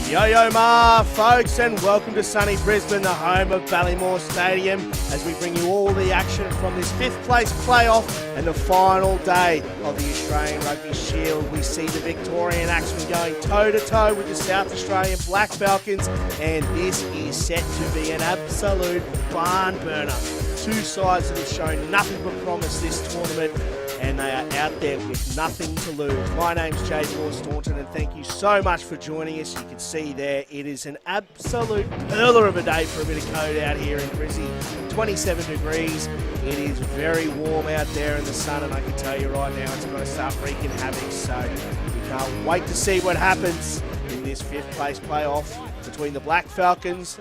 Yo ma, folks, and welcome to sunny Brisbane, the home of Ballymore Stadium, as we bring you all the action from this fifth place playoff and the final day of the Australian Rugby Shield. We see the Victorian Axemen going toe-to-toe with the South Australian Black Falcons, and this is set to be an absolute barn burner. Two sides that have shown nothing but promise this tournament, and they are out there with nothing to lose. My name's Jay Staunton, and thank you so much for joining us. You can see there, it is an absolute perler of a day for a bit of code out here in Brizzy. 27 degrees. It is very warm out there in the sun, and I can tell you right now, it's going to start wreaking havoc. So we can't wait to see what happens in this fifth place playoff between the Black Falcons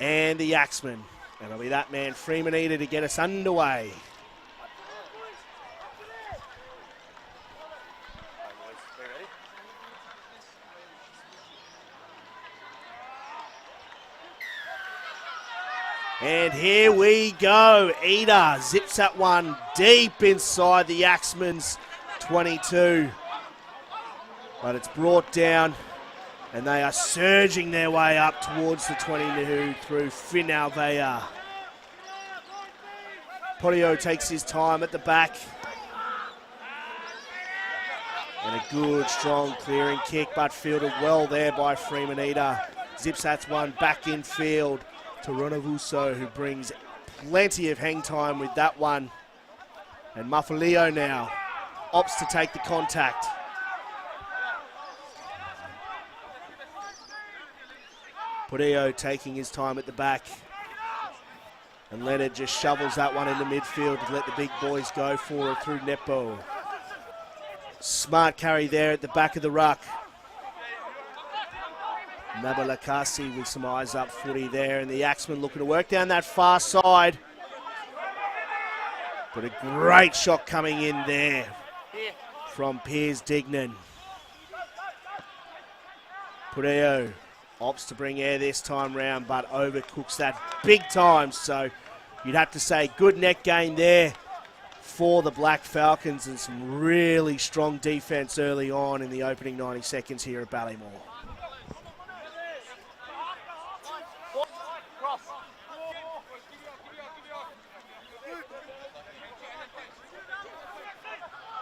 and the Axemen. And it'll be that man, Freeman Eater, to get us underway. And here we go. Eater zips that one deep inside the Axemen's 22. But it's brought down, and they are surging their way up towards the 22 through Finn Alvea. Podio takes his time at the back. And a good, strong clearing kick, but fielded well there by Freeman Eater. Zips that one back in field to Ronavuso, who brings plenty of hang time with that one. And Mafalio now opts to take the contact. Podio taking his time at the back. And Leonard just shovels that one into midfield to let the big boys go for it through Nepo. Smart carry there at the back of the ruck. Nabalakasi with some eyes up footy there, and the Axemen looking to work down that far side. But a great shot coming in there from Piers Dignan. Pudeo opts to bring air this time round, but overcooks that big time. So you'd have to say good net gain there for the Black Falcons, and some really strong defence early on in the opening 90 seconds here at Ballymore.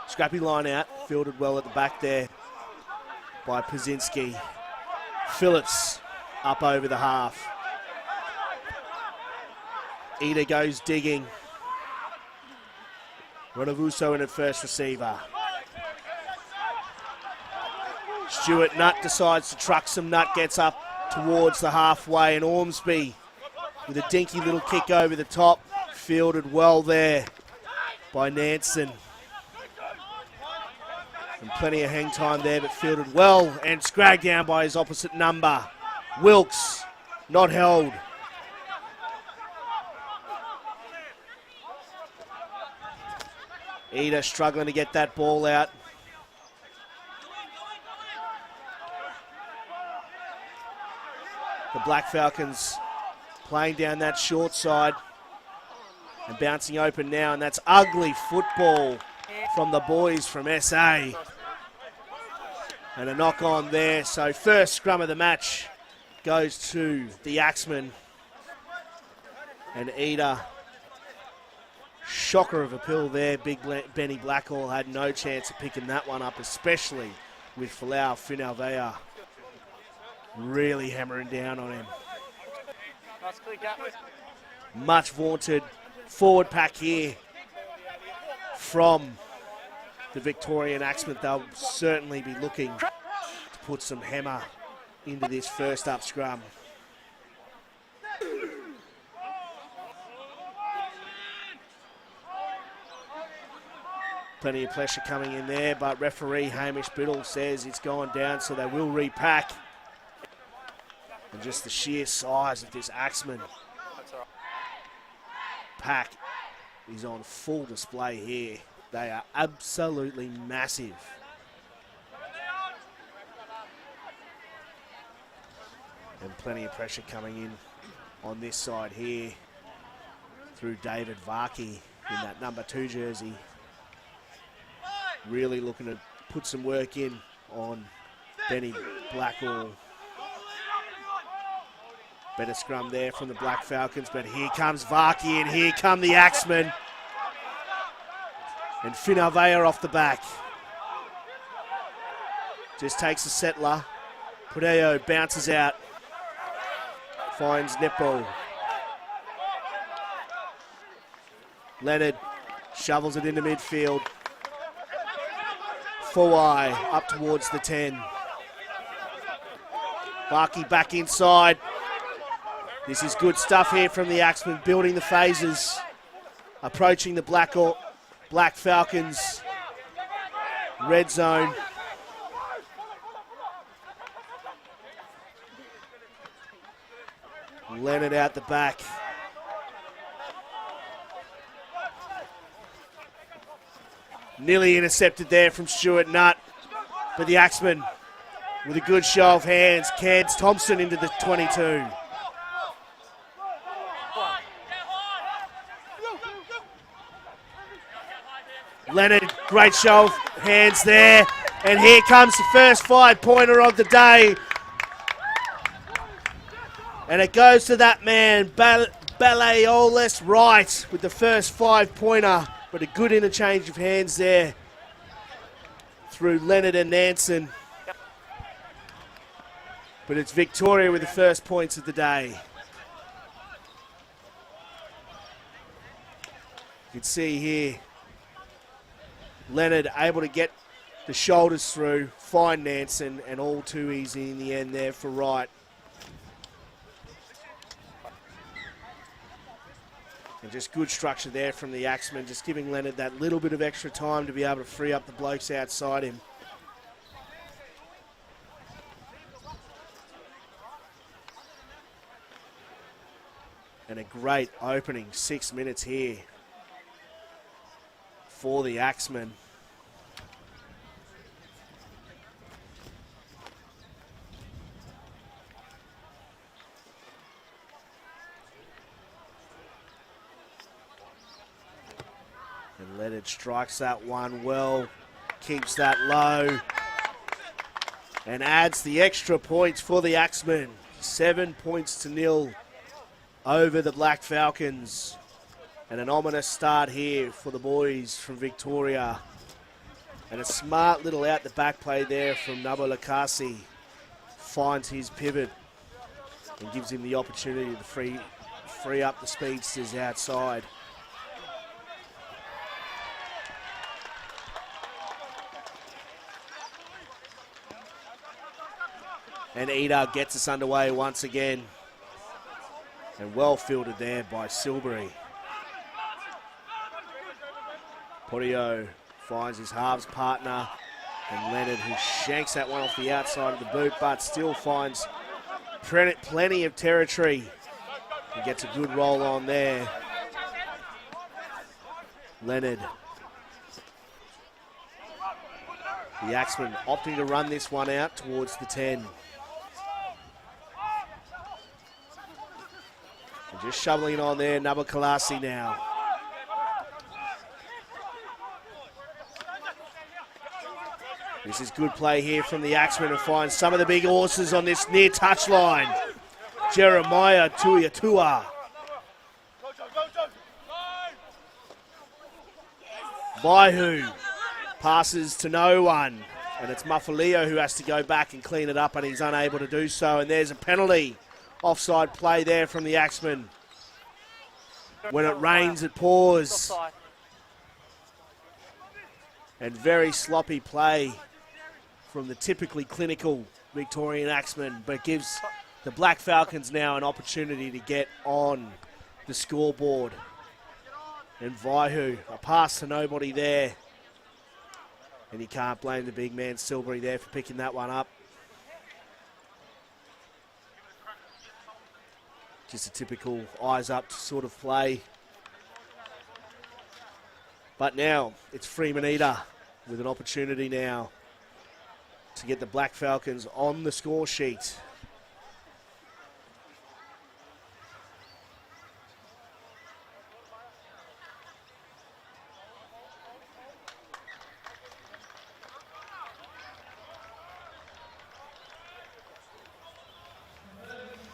Scrappy line out, fielded well at the back there by Paszynski. Phillips up over the half. Eater goes digging. Ronavuso in at first receiver. Stuart Nutt decides to truck some. Nutt gets up towards the halfway, and Ormsby with a dinky little kick over the top. Fielded well there by Nansen. And plenty of hang time there, but fielded well and scragged down by his opposite number. Wilkes, not held. Eater struggling to get that ball out. The Black Falcons playing down that short side and bouncing open now, and that's ugly football from the boys from SA. And a knock on there. So first scrum of the match goes to the Axemen. And Eater, shocker of a pill there. Big Benny Blackhall had no chance of picking that one up, especially with Folau Finalvea really hammering down on him. Much vaunted forward pack here from the Victorian Axemen. They'll certainly be looking to put some hammer into this first up scrum. Plenty of pressure coming in there, but referee Hamish Biddle says it's gone down, so they will repack. And just the sheer size of this Axemen pack is on full display here. They are absolutely massive. And plenty of pressure coming in on this side here through David Varkey in that number 2 jersey. Really looking to put some work in on Benny Blackhall. Better scrum there from the Black Falcons, but here comes VIC and here come the Axemen. And Finavea off the back. Just takes a settler. Pudeo bounces out. Finds netball. Leonard shovels it into midfield. Fuai up towards the 10. VIC back inside. This is good stuff here from the Axemen, building the phases. Approaching the Black Falcons. Red zone. Leonard out the back. Nearly intercepted there from Stuart Nutt. But the Axemen with a good show of hands. Cairns Thompson into the 22. Leonard, great show of hands there. And here comes the first 5-pointer of the day. And it goes to that man, Balayolis Wright, with the first 5-pointer. But a good interchange of hands there through Leonard and Nansen. But it's Victoria with the first points of the day. You can see here, Leonard able to get the shoulders through, find Nansen, and all too easy in the end there for Wright. And just good structure there from the Axemen, just giving Leonard that little bit of extra time to be able to free up the blokes outside him. And a great opening 6 minutes here for the Axemen. And Leonard strikes that one well, keeps that low, and adds the extra points for the Axemen. 7 points to 0 over the Black Falcons. And an ominous start here for the boys from Victoria. And a smart little out the back play there from Nabo Lakasi. Finds his pivot and gives him the opportunity to free up the speedsters outside. And Ida gets us underway once again. And well fielded there by Silbury. Porio finds his halves partner. And Leonard, who shanks that one off the outside of the boot, but still finds plenty of territory. He gets a good roll on there. Leonard. The Axemen opting to run this one out towards the 10. And just shoveling on there, Nabakalasi now. This is good play here from the Axemen to find some of the big horses on this near touchline. Jeremiah Tuiatua. Baihu passes to no one. And it's Mafalio who has to go back and clean it up, and he's unable to do so. And there's a penalty. Offside play there from the Axemen. When it rains, it pours. And very sloppy play from the typically clinical Victorian Axemen, but gives the Black Falcons now an opportunity to get on the scoreboard. And Vaihu, a pass to nobody there. And you can't blame the big man Silbury there for picking that one up. Just a typical eyes up sort of play. But now it's Freemanita with an opportunity now to get the Black Falcons on the score sheet.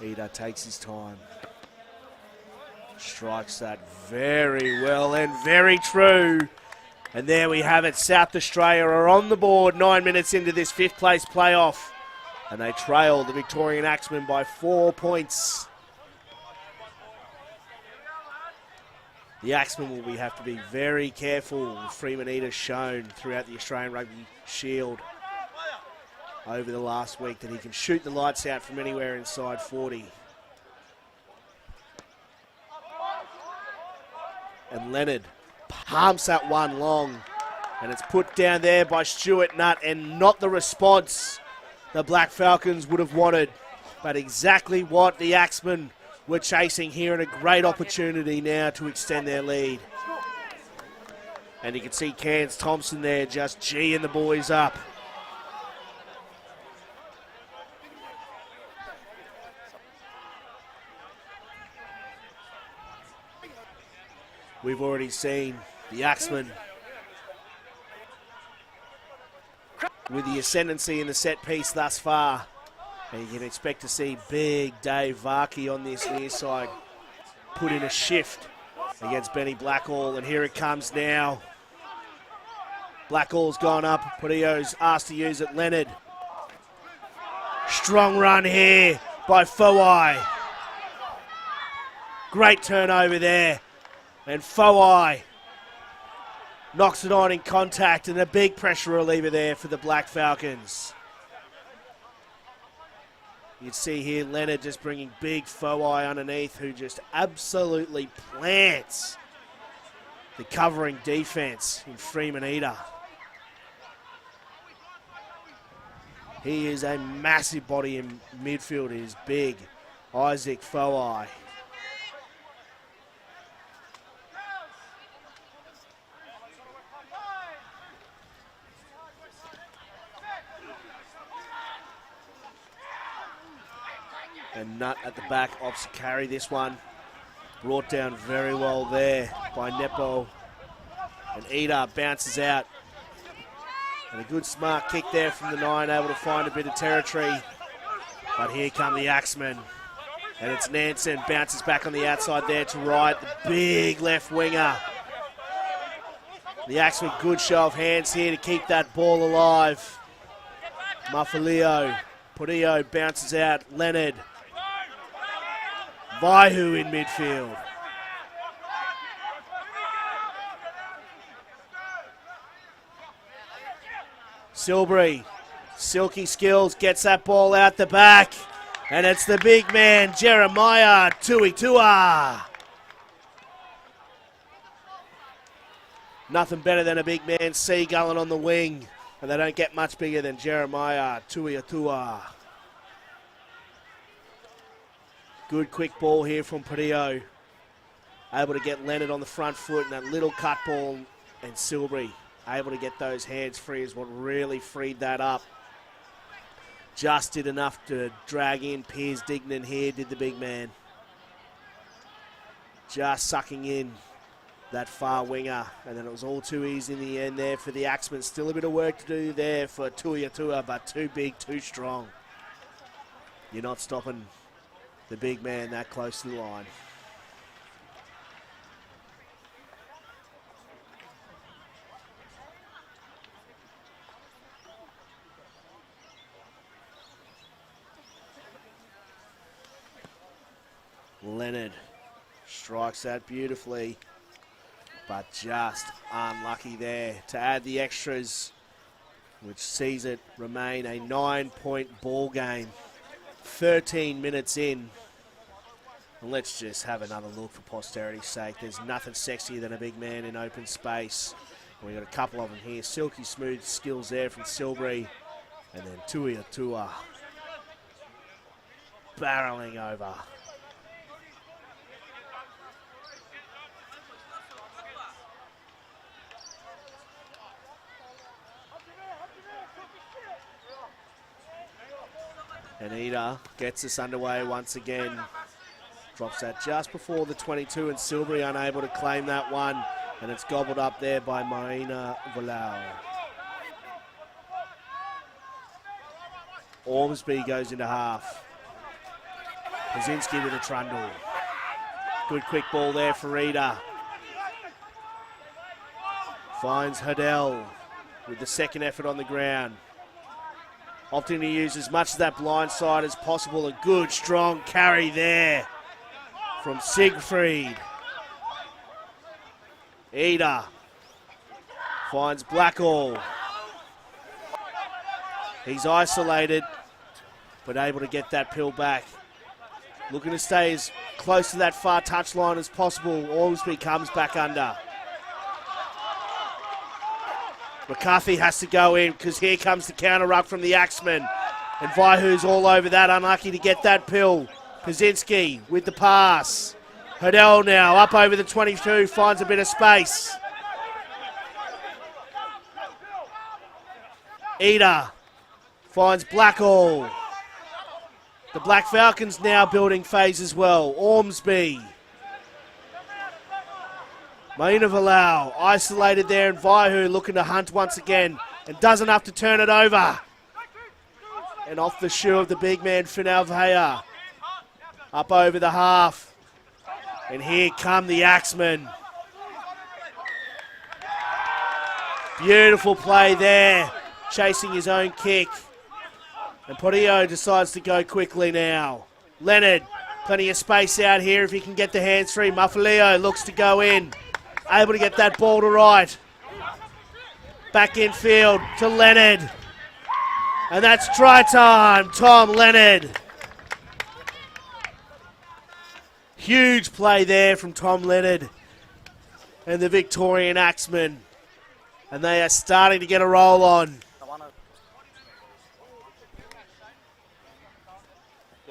Ida takes his time. Strikes that very well and very true. And there we have it. South Australia are on the board 9 minutes into this fifth place playoff. And they trail the Victorian Axemen by 4 points. The Axemen will have to be very careful. Freeman Eder's shown throughout the Australian Rugby Shield over the last week that he can shoot the lights out from anywhere inside 40. And Leonard pumps that one long. And it's put down there by Stuart Nutt, and not the response the Black Falcons would have wanted, but exactly what the Axemen were chasing here, and a great opportunity now to extend their lead. And you can see Cairns Thompson there just geeing the boys up. We've already seen the Axemen with the ascendancy in the set piece thus far. And you can expect to see big Dave Varkey on this near side put in a shift against Benny Blackall. And here it comes now. Blackall's gone up. Padillo's asked to use it. Leonard. Strong run here by Foai. Great turnover there. And Foai knocks it on in contact, and a big pressure reliever there for the Black Falcons. You can see here Leonard just bringing big Foai underneath, who just absolutely plants the covering defence in Freeman Eder. He is a massive body in midfield. He is big. Isaac Foai. And Nutt at the back opts to carry this one. Brought down very well there by Nepo. And Eder bounces out. And a good smart kick there from the 9, able to find a bit of territory. But here come the Axemen. And it's Nansen, bounces back on the outside there to right. The big left winger. The Axemen, good show of hands here to keep that ball alive. Mafalio. Padillo bounces out. Leonard. Vaihu in midfield. Silbury, silky skills, gets that ball out the back. And it's the big man, Jeremiah Tuitua. Nothing better than a big man seagulling on the wing. And they don't get much bigger than Jeremiah Tuitua. Good quick ball here from Padillo. Able to get Leonard on the front foot, and that little cut ball, and Silbury able to get those hands free is what really freed that up. Just did enough to drag in Piers Dignan here, did the big man. Just sucking in that far winger, and then it was all too easy in the end there for the Axemen. Still a bit of work to do there for Tuitua, but too big, too strong. You're not stopping the big man that close to the line. Leonard strikes that beautifully, but just unlucky there to add the extras, which sees it remain a 9-point ball game. 13 minutes in. And let's just have another look for posterity's sake. There's nothing sexier than a big man in open space. And we've got a couple of them here. Silky smooth skills there from Silbury. And then Tuitua barreling over. And Eder gets us underway once again. Drops that just before the 22, and Silbury unable to claim that one. And it's gobbled up there by Marina Volau. Ormsby goes into half. Kaczynski with a trundle. Good quick ball there for Ida. Finds Hurdell with the second effort on the ground. Opting to use as much of that blind side as possible. A good, strong carry there from Siegfried. Ida finds Blackall. He's isolated, but able to get that pill back. Looking to stay as close to that far touchline as possible. Ormsby comes back under. McCarthy has to go in because here comes the counter ruck from the Axemen. And Vaihu's all over that, unlucky to get that pill. Kaczynski with the pass. Hurdell now up over the 22, finds a bit of space. Ida finds Blackall. The Black Falcons now building phase as well. Ormsby. Maina isolated there, and Vaihu looking to hunt once again and does enough to turn it over. And off the shoe of the big man, Finalvea. Up over the half. And here come the Axemen. Beautiful play there, chasing his own kick. And Portillo decides to go quickly now. Leonard, plenty of space out here if he can get the hands free. Muffaleo looks to go in. Able to get that ball to right. Back in field to Leonard. And that's try time, Tom Leonard. Huge play there from Tom Leonard and the Victorian Axemen. And they are starting to get a roll on.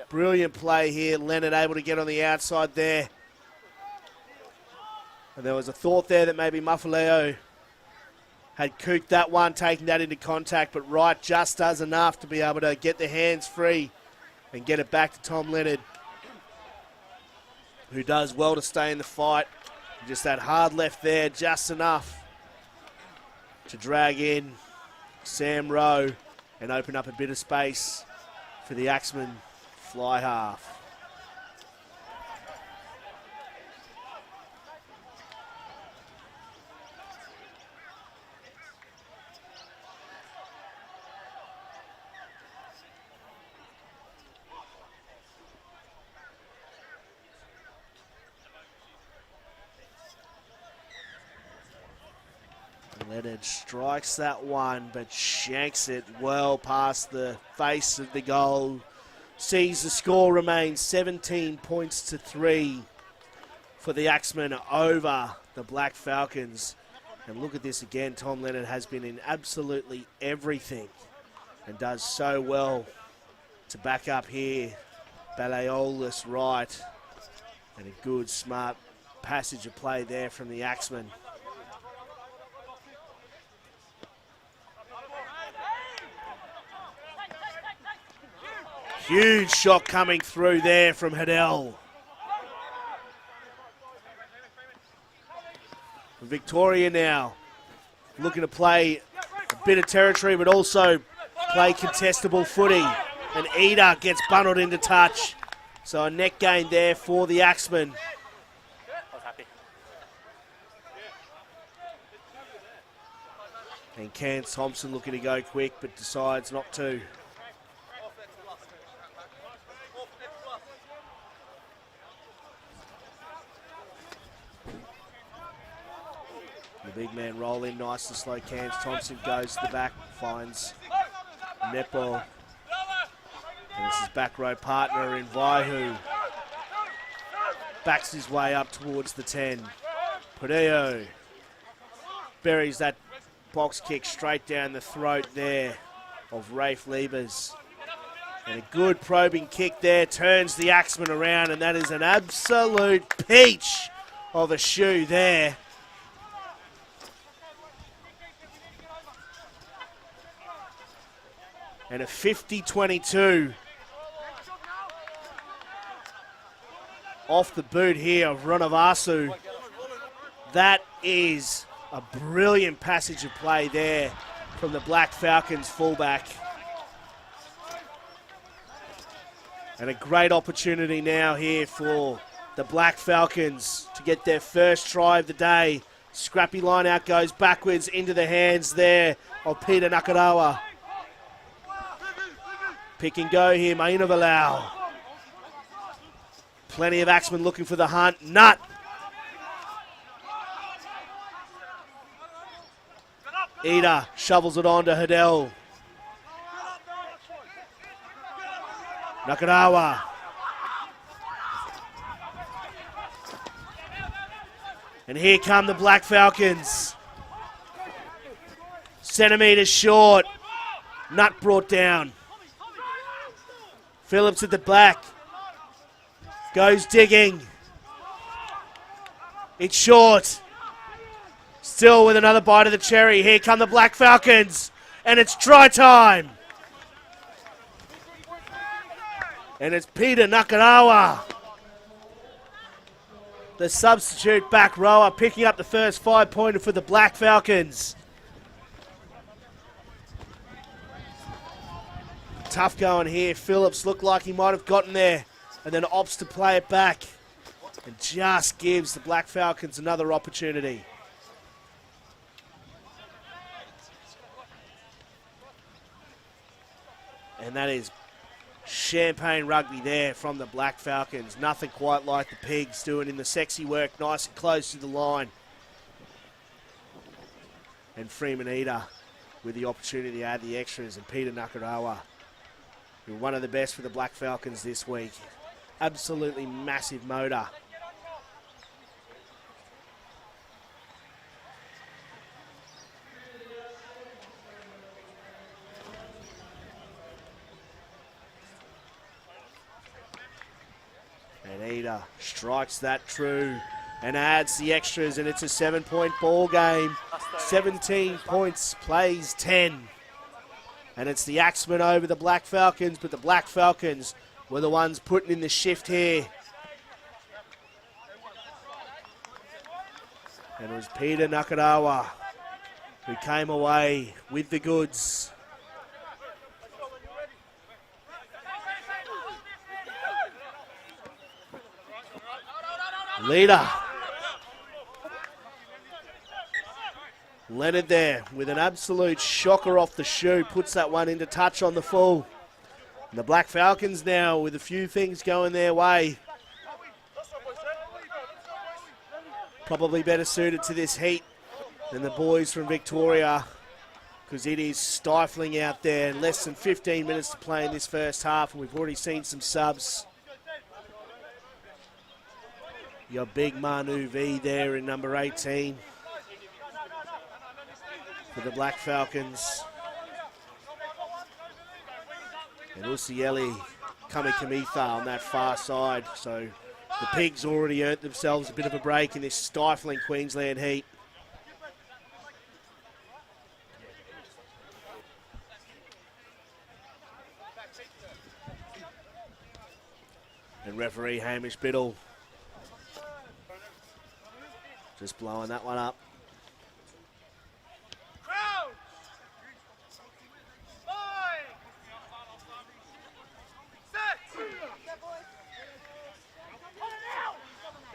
Brilliant play here. Leonard able to get on the outside there. And there was a thought there that maybe Muffaleo had cooked that one, taking that into contact, but Wright just does enough to be able to get the hands free and get it back to Tom Leonard, who does well to stay in the fight. Just that hard left there, just enough to drag in Sam Rowe and open up a bit of space for the Axemen fly half. Leonard strikes that one, but shanks it well past the face of the goal. Sees the score remains 17 points to 3 for the Axemen over the Black Falcons. And look at this again. Tom Leonard has been in absolutely everything and does so well to back up here. Balaolis right. And a good, smart passage of play there from the Axemen. Huge shot coming through there from Hurdell. Victoria now looking to play a bit of territory, but also play contestable footy. And Ida gets bundled into touch. So a net gain there for the Axemen. And Cance Thompson looking to go quick, but decides not to. The big man roll in nice and slow. Cance Thompson goes to the back, finds netball. And this is back row partner in Vaihu. Backs his way up towards the 10. Portillo buries that box kick straight down the throat there of Rafe Liebers. And a good probing kick there turns the Axemen around, and that is an absolute peach of a shoe there. And a 50-22 off the boot here of Ranavasu. That is a brilliant passage of play there from the Black Falcons fullback. And a great opportunity now here for the Black Falcons to get their first try of the day. Scrappy line out goes backwards into the hands there of Peter Nakarawa. Pick and go here, Maina Valau. Plenty of Axemen looking for the hunt. Nut. Ida shovels it on to Hadel. Nakarawa. And here come the Black Falcons. Centimetres short. Nut brought down. Phillips at the back. Goes digging. It's short. Still with another bite of the cherry. Here come the Black Falcons. And it's try time. And it's Peter Nakarawa, the substitute back rower, picking up the first 5-pointer for the Black Falcons. Tough going here. Phillips looked like he might have gotten there and then opts to play it back and just gives the Black Falcons another opportunity. And that is champagne rugby there from the Black Falcons. Nothing quite like the Pigs doing in the sexy work, nice and close to the line. And Freeman Eder with the opportunity to add the extras, and Peter Nakarawa, who one of the best for the Black Falcons this week. Absolutely massive motor. And Eder strikes that true and adds the extras, and it's a 7-point ball game. 17 points, plays 10. And it's the Axemen over the Black Falcons, but the Black Falcons were the ones putting in the shift here. And it was Peter Nakarawa who came away with the goods. Leader. Leonard there with an absolute shocker off the shoe. Puts that one into touch on the full. And the Black Falcons now with a few things going their way. Probably better suited to this heat than the boys from Victoria, because it is stifling out there. Less than 15 minutes to play in this first half, and we've already seen some subs. Your big Manu V there in number 18 for the Black Falcons. And Usieli Kamikamitha on that far side. So the Pigs already earned themselves a bit of a break in this stifling Queensland heat. And referee Hamish Biddle just blowing that one up.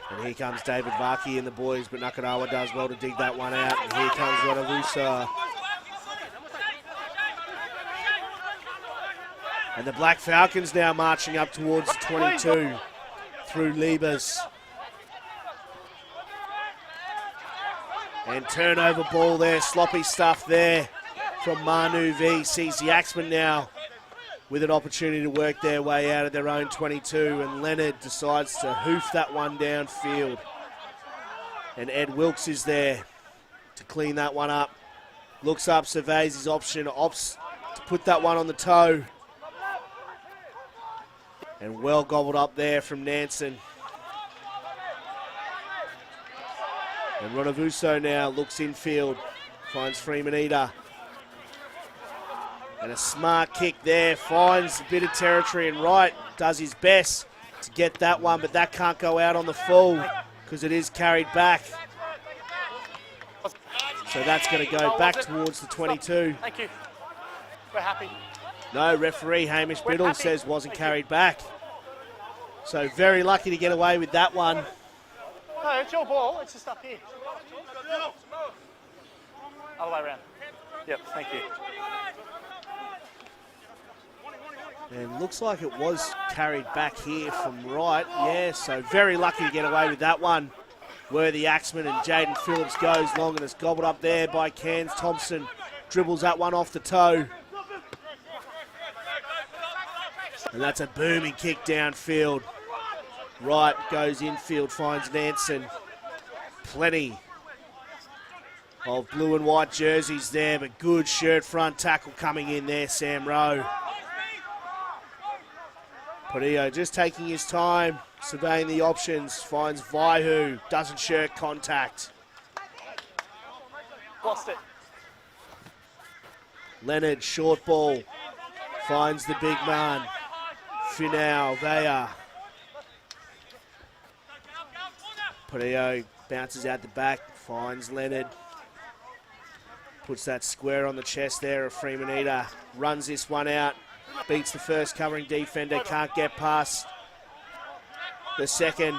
And here comes David Varkey and the boys, but Nakarawa does well to dig that one out. And here comes Ronavusa. And the Black Falcons now marching up towards the 22 through Liebers. And turnover ball there, sloppy stuff there from Manu V. Sees the Axemen now with an opportunity to work their way out of their own 22, and Leonard decides to hoof that one downfield. And Ed Wilkes is there to clean that one up. Looks up, surveys his option, opts to put that one on the toe. And well gobbled up there from Nansen. And Ronavuso now looks infield, finds Freeman Eder. And a smart kick there, finds a bit of territory, and Wright does his best to get that one, but that can't go out on the full because it is carried back. So that's going to go back towards the 22. Thank you. We're happy. No, referee Hamish Biddle says wasn't carried back. So very lucky to get away with that one. No, it's your ball. It's just up here. Other way around. Yep, thank you. And looks like it was carried back here from right. Yeah, so very lucky to get away with that one. Worthy Axemen and Jaden Phillips goes long and it's gobbled up there by Cairns. Thompson dribbles that one off the toe. And that's a booming kick downfield. Wright goes infield, finds Nansen. Plenty of blue and white jerseys there, but good shirt front tackle coming in there, Sam Rowe. Padillo just taking his time, surveying the options, finds Vaihu, doesn't shirk contact. Lost it. Leonard, short ball, finds the big man. Finau, Vea. Padillo bounces out the back, finds Leonard. Puts that square on the chest there of Freemanita. Runs this one out. Beats the first covering defender. Can't get past the second.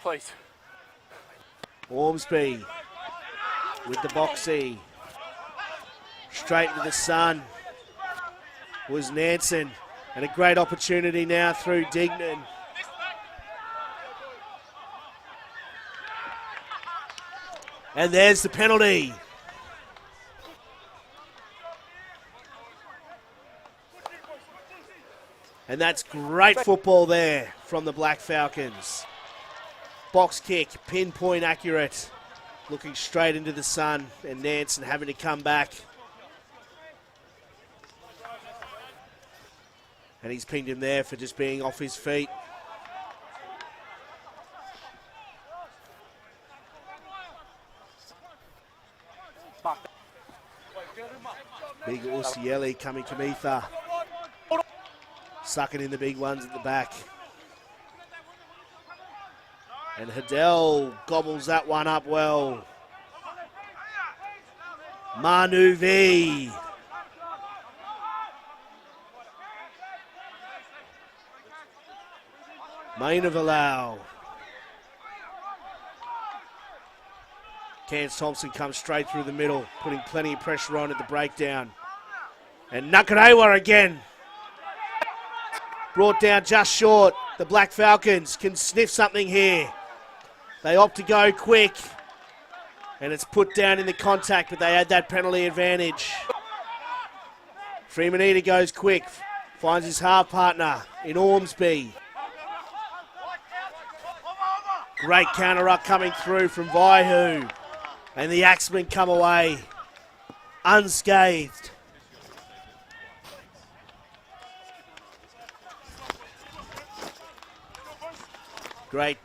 Please. Ormsby with the boxy. Straight into the sun was Nansen. And a great opportunity now through Dignan. And there's the penalty. And that's great football there from the Black Falcons. Box kick, pinpoint accurate. Looking straight into the sun and Nansen having to come back. And he's pinged him there for just being off his feet. Big Usieli coming to Mitha. Sucking in the big ones at the back. And Hadell gobbles that one up well. Manu V. Mainavalau. Cairns Thompson comes straight through the middle, putting plenty of pressure on at the breakdown. And Nakarewa again. Brought down just short. The Black Falcons can sniff something here. They opt to go quick. And it's put down in the contact, but they had that penalty advantage. Freemanita goes quick. Finds his half partner in Ormsby. Great counter-up coming through from Vaihu. And the Axemen come away unscathed. Great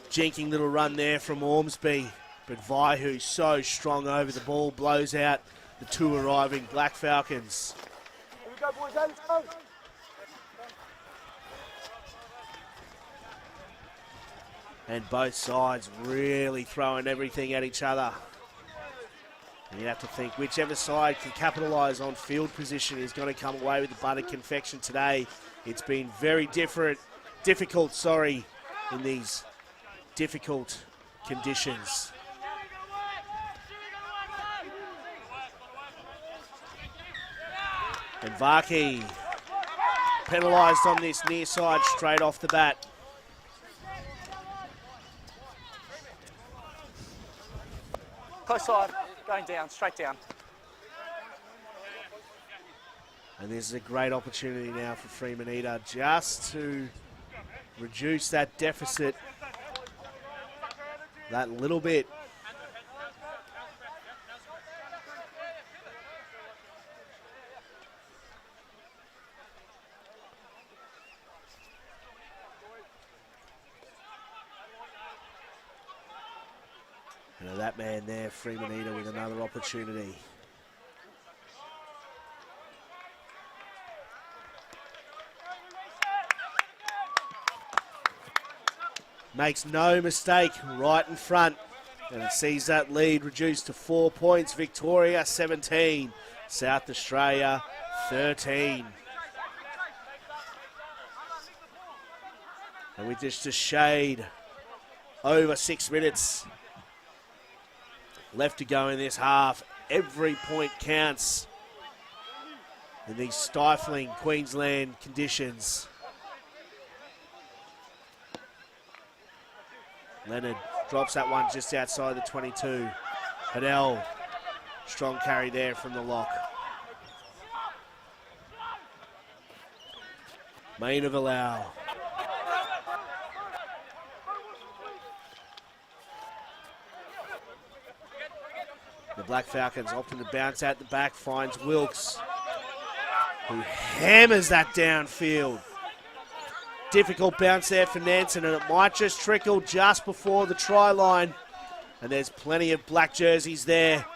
jinking little run there from Ormsby. But Vaihu so strong over the ball, blows out the two arriving Black Falcons. Here we go, boys. Let's go. And both sides really throwing everything at each other. And you have to think whichever side can capitalise on field position is going to come away with the buttered confection today. It's been very difficult, in these difficult conditions. And Varkey penalised on this near side straight off the bat. Close side, going down, straight down. And this is a great opportunity now for Freemanita just to reduce that deficit that little bit. And that man there, Freemanita, with another opportunity. Makes no mistake, right in front. And it sees that lead reduced to 4 points. Victoria 17, South Australia 13. And with just a shade over 6 minutes left to go in this half, every point counts in these stifling Queensland conditions. Leonard drops that one just outside the 22. Hadell, strong carry there from the lock. Main of Allow. The Black Falcons opting to bounce out the back, finds Wilkes, who hammers that downfield. Difficult bounce there for Nansen, and it might just trickle just before the try line. And there's plenty of black jerseys there.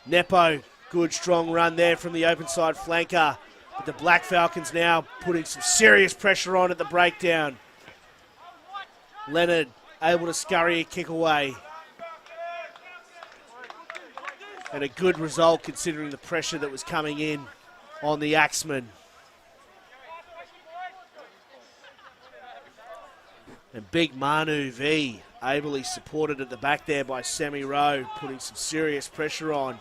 Nepo, good strong run there from the open side flanker. But the Black Falcons now putting some serious pressure on at the breakdown. Leonard able to scurry a kick away. And a good result considering the pressure that was coming in on the Axemen. And big Manu V, ably supported at the back there by Semi Rowe, putting some serious pressure on.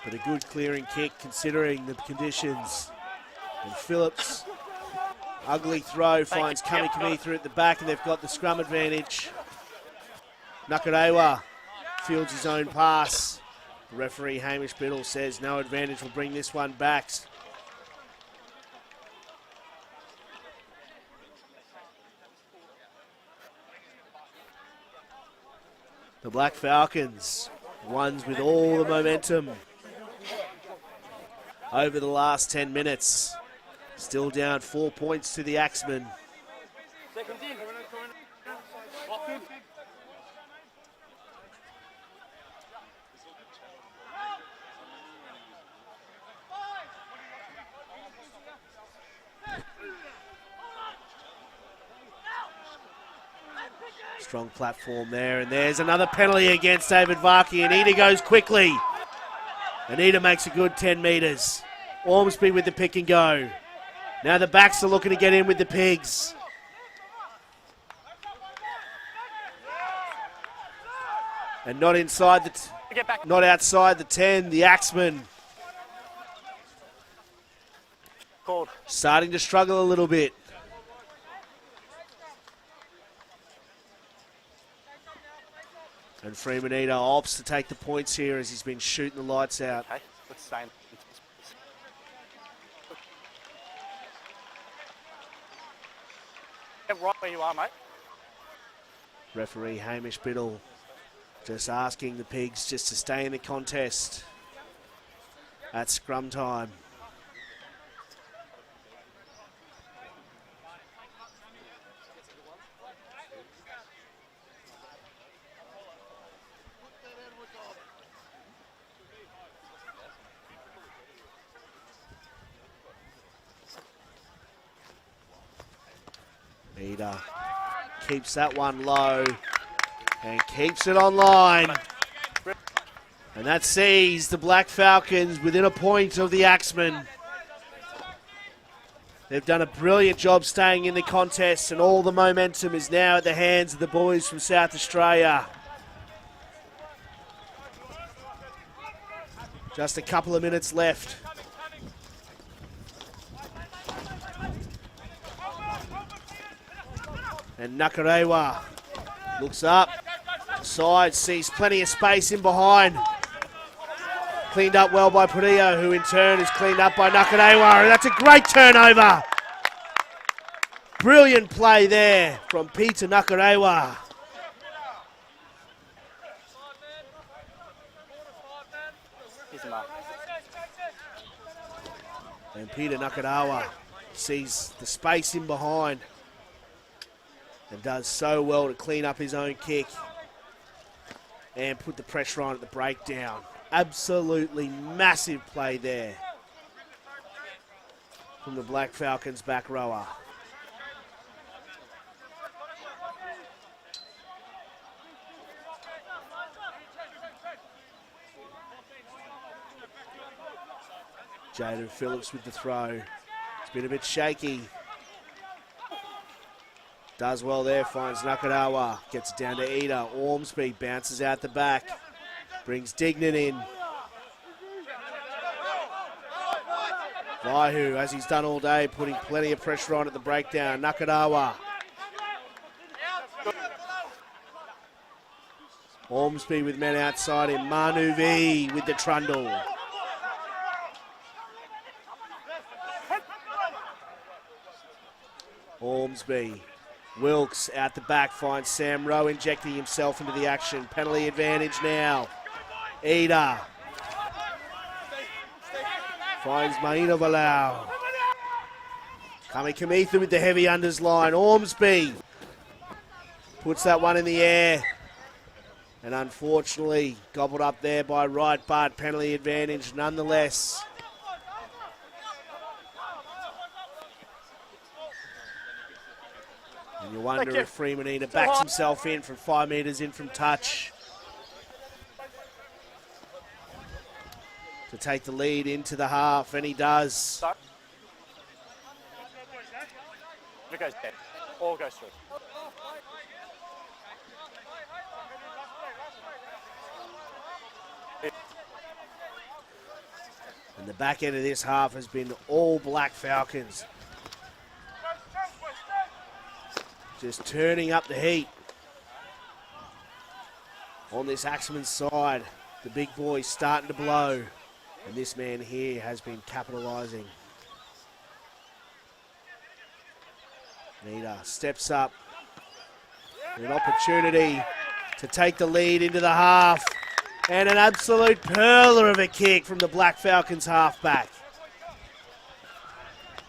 But a good clearing kick considering the conditions. And Phillips, ugly throw, finds Kami through at the back, and they've got the scrum advantage. Nakarewa fields his own pass. The referee Hamish Biddle says no advantage, will bring this one back. The Black Falcons, ones with all the momentum over the last 10 minutes. Still down 4 points to the Axemen. Strong platform there, and there's another penalty against David Varkey. Anita goes quickly. Anita makes a good 10 metres. Ormsby with the pick and go. Now the backs are looking to get in with the Pigs. And not inside not outside the 10, the Axemen. Starting to struggle a little bit. And Freemanita opts to take the points here as he's been shooting the lights out. Okay, let's stay. Get right where you are, mate. Referee Hamish Biddle just asking the Pigs just to stay in the contest at scrum time. Ida keeps that one low and keeps it online. And that sees the Black Falcons within a point of the Axemen. They've done a brilliant job staying in the contest, and all the momentum is now at the hands of the boys from South Australia. Just a couple of minutes left. And Nakarewa looks up, side, sees plenty of space in behind. Cleaned up well by Padilla, who in turn is cleaned up by Nakarewa, and that's a great turnover. Brilliant play there from Peter Nakarewa. And Peter Nakarewa sees the space in behind and does so well to clean up his own kick and put the pressure on at the breakdown. Absolutely massive play there from the Black Falcons back rower. Jaden Phillips with the throw. It's been a bit shaky. Does well there, finds Nakarawa. Gets it down to Ida. Ormsby bounces out the back. Brings Dignan in. Vaihu, as he's done all day, putting plenty of pressure on at the breakdown. Nakarawa. Ormsby with men outside him. Manu V with the trundle. Ormsby. Wilkes out the back finds Sam Rowe injecting himself into the action. Penalty advantage now. Ida. Finds Maina Valau. Kami Kamitha with the heavy unders line. Ormsby puts that one in the air. And unfortunately gobbled up there by Wright, but penalty advantage nonetheless. And you wonder if Freemanita backs himself in from 5 metres in from touch to take the lead into the half, and he does. If it goes dead, all goes through. And the back end of this half has been all Black Falcons. Just turning up the heat on this Axemen side. The big boys starting to blow. And this man here has been capitalising. Nita steps up. An opportunity to take the lead into the half. And an absolute perler of a kick from the Black Falcons halfback.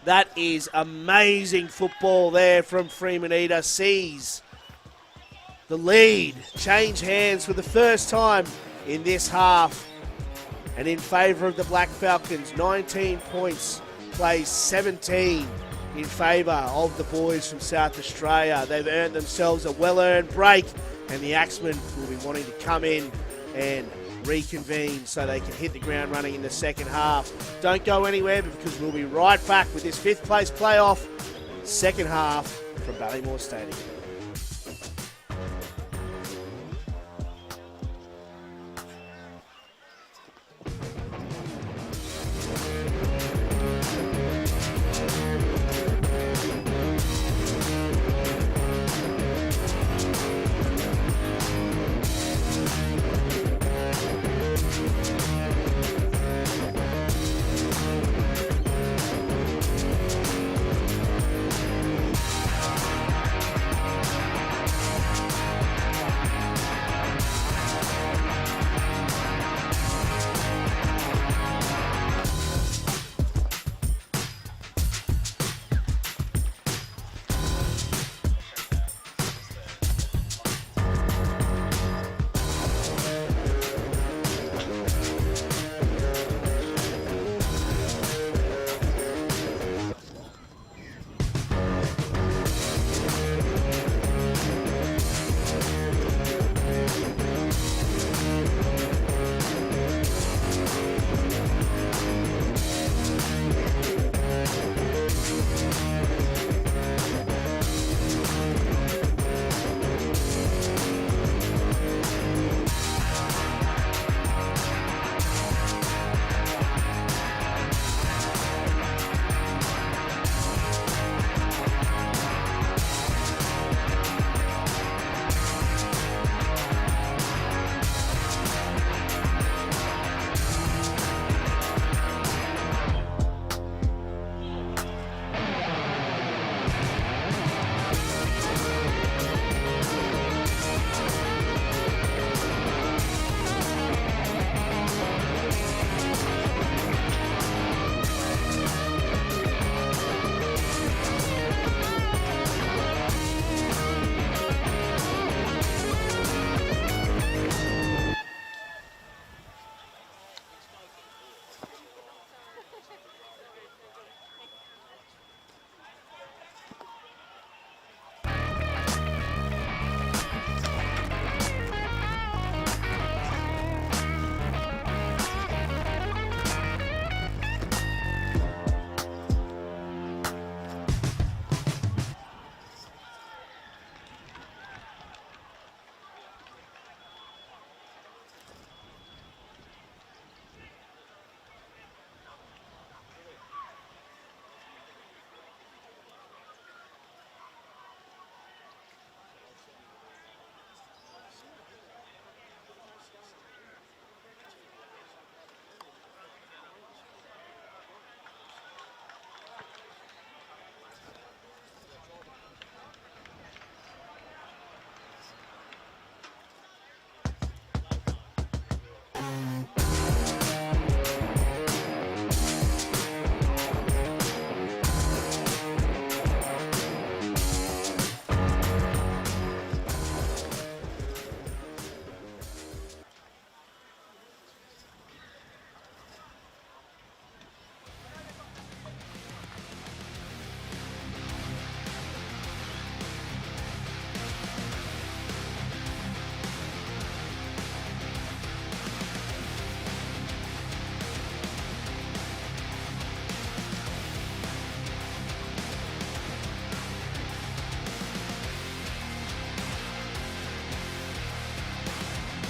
That is amazing football there from Freemanita. Sees the lead change hands for the first time in this half. And in favour of the Black Falcons, 19 points, plays 17 in favour of the boys from South Australia. They've earned themselves a well-earned break, and the Axemen will be wanting to come in and reconvene so they can hit the ground running in the second half. Don't go anywhere because we'll be right back with this 5th place playoff, second half from Ballymore Stadium.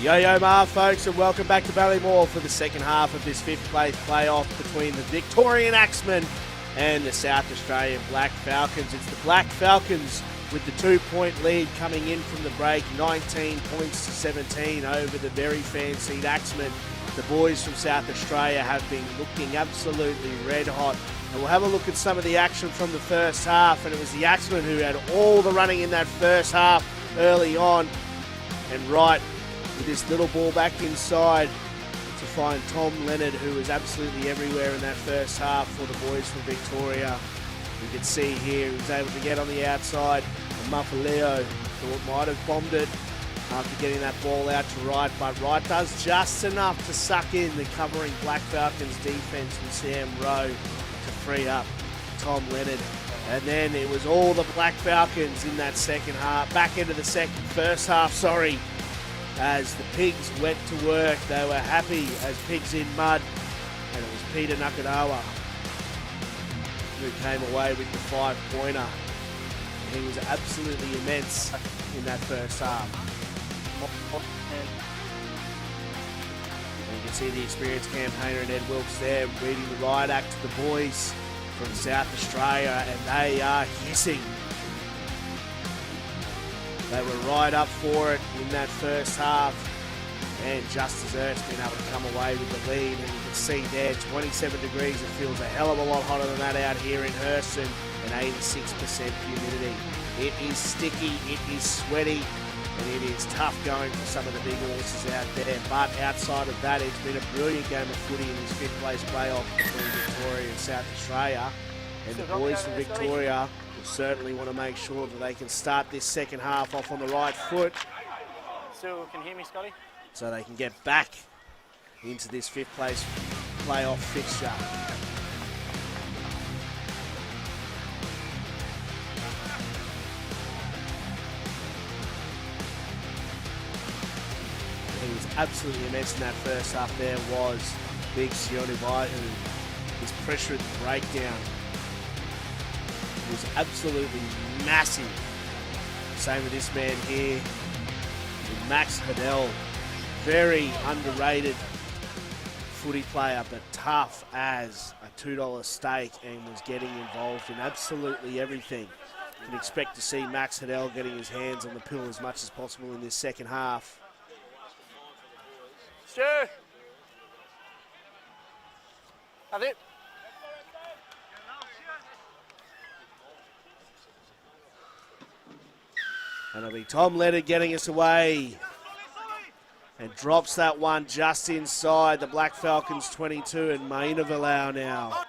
Yo-yo ma, folks, and welcome back to Ballymore for the second half of this fifth place playoff between the Victorian Axemen and the South Australian Black Falcons. It's the Black Falcons with the 2-point lead coming in from the break, 19 points to 17 over the very fancied Axemen. The boys from South Australia have been looking absolutely red hot. And we'll have a look at some of the action from the first half, and it was the Axemen who had all the running in that first half early on. And right with this little ball back inside to find Tom Leonard, who was absolutely everywhere in that first half for the boys from Victoria. You can see here he was able to get on the outside, and Mafaleo thought might have bombed it after getting that ball out to Wright, but Wright does just enough to suck in the covering Black Falcons defence with Sam Rowe to free up Tom Leonard. And then it was all the Black Falcons in that second half, back into the first half, as the Pigs went to work. They were happy as pigs in mud, and it was Peter Nakadawa who came away with the 5-pointer. He was absolutely immense in that first half. And you can see the experienced campaigner and Ed Wilkes there reading the riot act to the boys from South Australia, and they are hissing. They were right up for it in that first half, and just as Earth's been able to come away with the lead, and you can see there 27 degrees. It feels a hell of a lot hotter than that out here in Hurston, and 86% humidity. It is sticky, it is sweaty, and it is tough going for some of the big horses out there. But outside of that, it's been a brilliant game of footy in this fifth place playoff between Victoria and South Australia. And the boys from Victoria will certainly want to make sure that they can start this second half off on the right foot. Still can hear me, Scotty? So they can get back into this fifth place playoff fixture. He was absolutely immense in that first half. There was big Sione Vai, who his pressure at the breakdown was absolutely massive. Same with this man here, with Max Hadell. Very underrated footy player, but tough as a $2 stake, and was getting involved in absolutely everything. You can expect to see Max Hadell getting his hands on the pill as much as possible in this second half. Stu! Have it. And it'll be Tom Leonard getting us away. And drops that one just inside the Black Falcons 22, and Maina Valau now.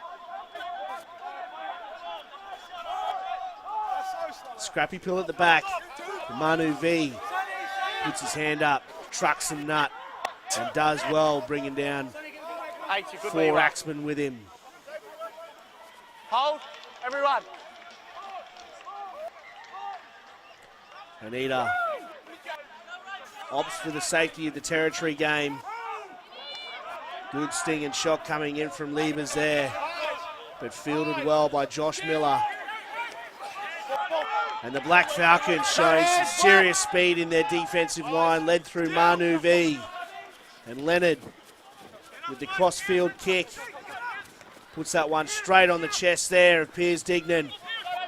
Scrappy Pill at the back. Manu V puts his hand up, trucks some nut, and does well, bringing down 4 Axemen with him. Hold, everyone. Anita opts for the safety of the territory game. Good sting and shot coming in from Liebers there, but fielded well by Josh Miller. And the Black Falcons showing some serious speed in their defensive line, led through Manu V. And Leonard with the cross-field kick puts that one straight on the chest there of Piers Dignan.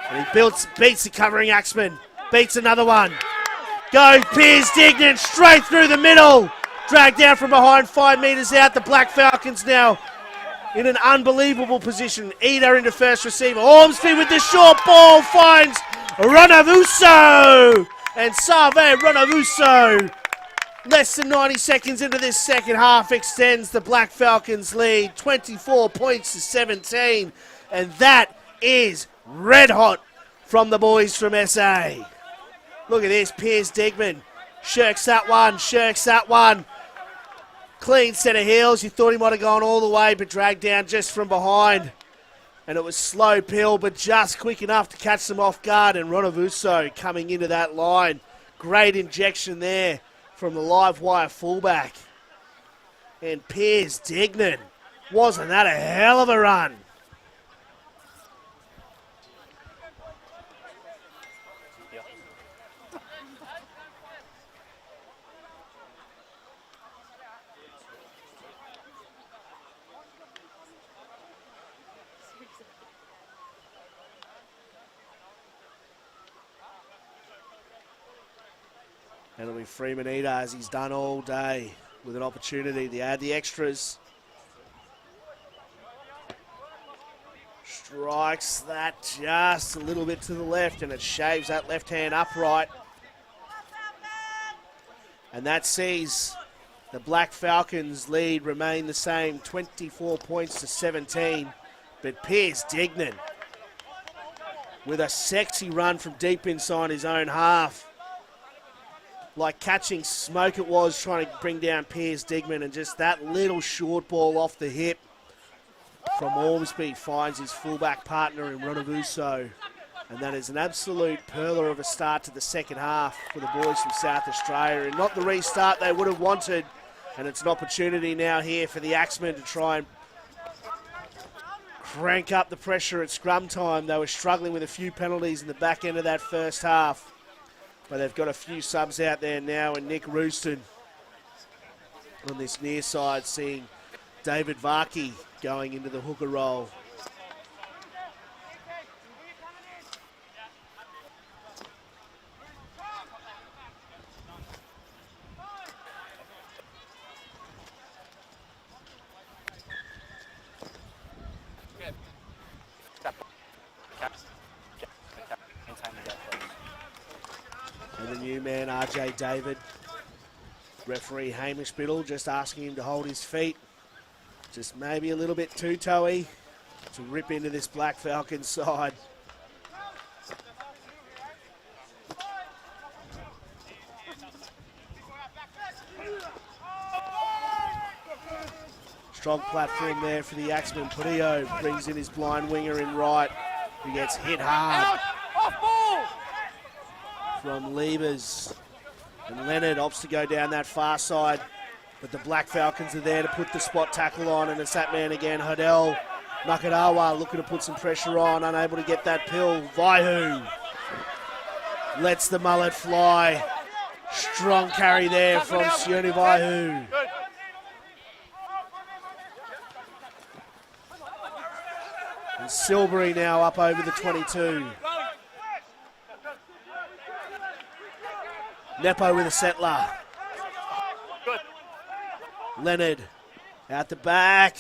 And he beats the covering Axemen. Beats another one. Go Piers Dignan straight through the middle. Dragged down from behind, 5 metres out. The Black Falcons now in an unbelievable position. Ida into first receiver. Ormsby with the short ball finds Ronavuso. And Save Ronavuso, less than 90 seconds into this second half, extends the Black Falcons lead, 24 points to 17. And that is red hot from the boys from SA. Look at this, Piers Dignan shirks that one. Clean set of heels. You thought he might have gone all the way, but dragged down just from behind. And it was slow pill, but just quick enough to catch them off guard. And Ronavuso coming into that line. Great injection there from the live wire fullback. And Piers Dignan, wasn't that a hell of a run? And it'll be Freeman-Eder, as he's done all day, with an opportunity to add the extras. Strikes that just a little bit to the left, and it shaves that left hand upright. And that sees the Black Falcons lead remain the same, 24 points to 17. But Piers Dignan, with a sexy run from deep inside his own half. Like catching smoke it was, trying to bring down Piers Dignan, and just that little short ball off the hip from Ormsby finds his fullback partner in Ronavuso. And that is an absolute perler of a start to the second half for the boys from South Australia, and not the restart they would have wanted. And it's an opportunity now here for the Axemen to try and crank up the pressure at scrum time. They were struggling with a few penalties in the back end of that first half, but they've got a few subs out there now, and Nick Rooston on this near side, seeing David VIC going into the hooker role. And the new man, RJ David. Referee Hamish Biddle just asking him to hold his feet. Just maybe a little bit too toey to rip into this Black Falcon side. Strong platform there for the Axemen. Padillo brings in his blind winger in right, who gets hit hard from Levers. And Leonard opts to go down that far side, but the Black Falcons are there to put the spot tackle on, and it's that man again, Hodel Nakarawa, looking to put some pressure on, unable to get that pill. Vaihu lets the mullet fly. Strong carry there from Sione Vaihu. And Silbury now up over the 22. Nepo with a settler. Leonard out the back.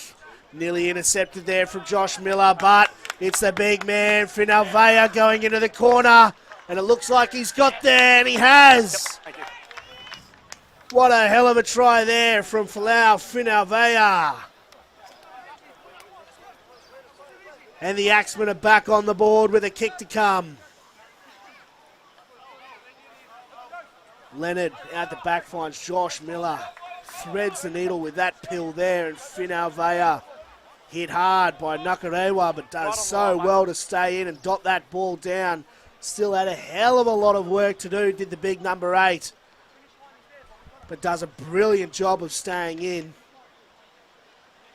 Nearly intercepted there from Josh Miller, but it's the big man, Finalvea, going into the corner. And it looks like he's got there, and he has. What a hell of a try there from Folau Finalvea. And the Axemen are back on the board with a kick to come. Leonard out the back finds Josh Miller. Threads the needle with that pill there, and Finalvea hit hard by Nakarewa, but does so well to stay in and dot that ball down. Still had a hell of a lot of work to do, did the big number 8. But does a brilliant job of staying in.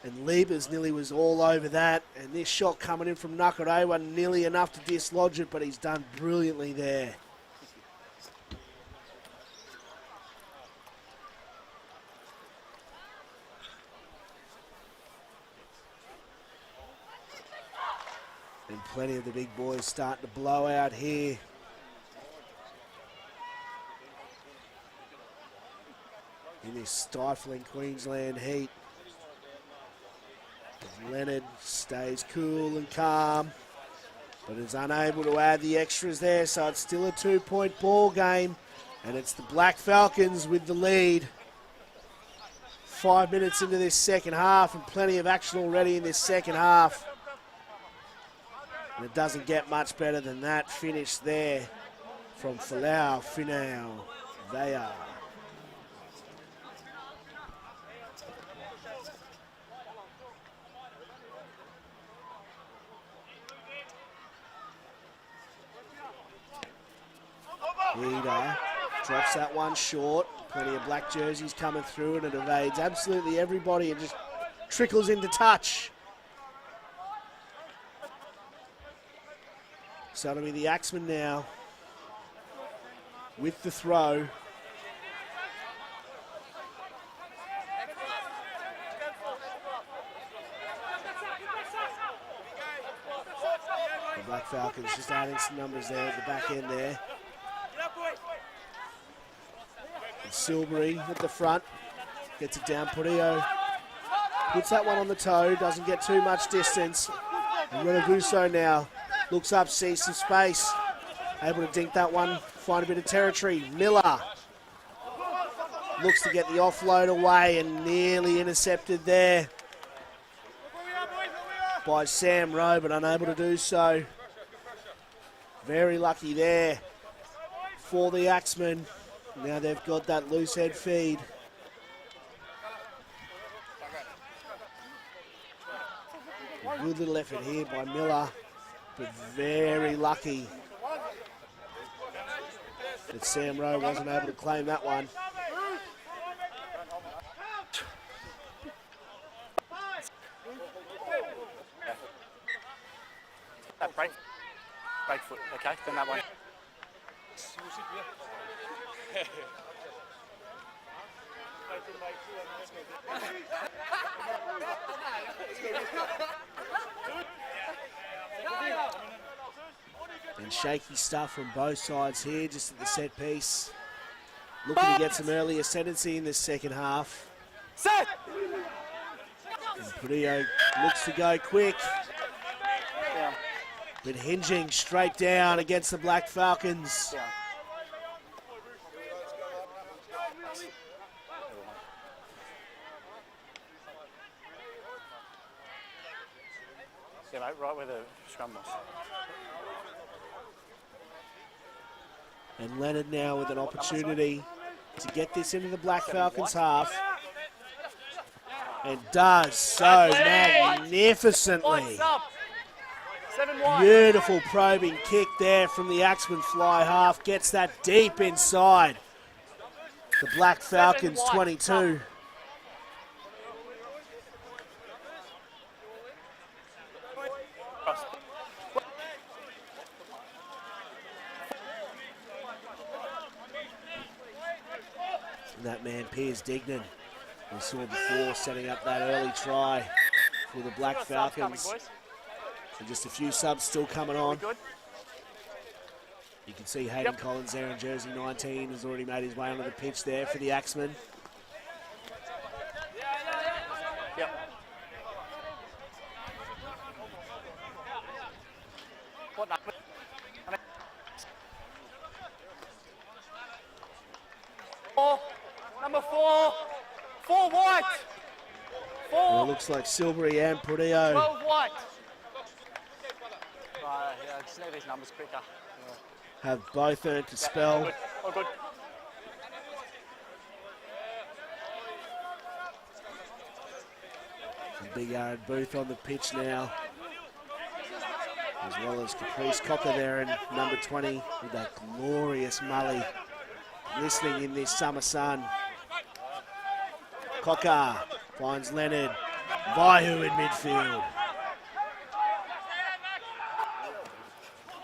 And Liebers nearly was all over that. And this shot coming in from Nakarewa, nearly enough to dislodge it, but he's done brilliantly there. And plenty of the big boys starting to blow out here. In this stifling Queensland heat. Leonard stays cool and calm, but is unable to add the extras there, so it's still a 2-point ball game, and it's the Black Falcons with the lead. 5 minutes into this second half, and plenty of action already in this second half. And it doesn't get much better than that finish there from Folau Finalvea. Eder drops that one short. Plenty of black jerseys coming through, and it evades absolutely everybody and just trickles into touch. So it'll be the Axemen now with the throw. The Black Falcons just adding some numbers there at the back end there. Silbury at the front. Gets it down, Purio. Puts that one on the toe, doesn't get too much distance. And Renavuso now looks up, sees some space. Able to dink that one, find a bit of territory. Miller looks to get the offload away and nearly intercepted there by Sam Rowe, but unable to do so. Very lucky there for the Axemen. Now they've got that loose head feed. A good little effort here by Miller, but very lucky that Sam Rowe wasn't able to claim that one. Break foot, okay, then that one. And shaky stuff from both sides here, just at the set piece. Looking to get some early ascendancy in this second half. Set! And Purio looks to go quick. Yeah. But hinging straight down against the Black Falcons. Yeah. Yeah, mate, right where the scrum was. And Leonard now with an opportunity to get this into the Black Falcons half. And does so magnificently. Beautiful probing kick there from the Axemen fly half. Gets that deep inside the Black Falcons 22. And that man, Piers Dignan, we saw before, setting up that early try for the Black Falcons. And just a few subs still coming on. You can see Hayden Collins there in jersey 19 has already made his way onto the pitch there for the Axemen. Yep. What number? Number 4. 4 white. 4. Well, it looks like Silbury and Purio 12 white. Right, yeah, just need these numbers quicker. Yeah. have both earned a spell. All good. All good. And Big Aaron Booth on the pitch now, as well as Caprice Cocker there in number 20 with that glorious mully glistening in this summer sun. Cocker finds Leonard, Vaihu in midfield.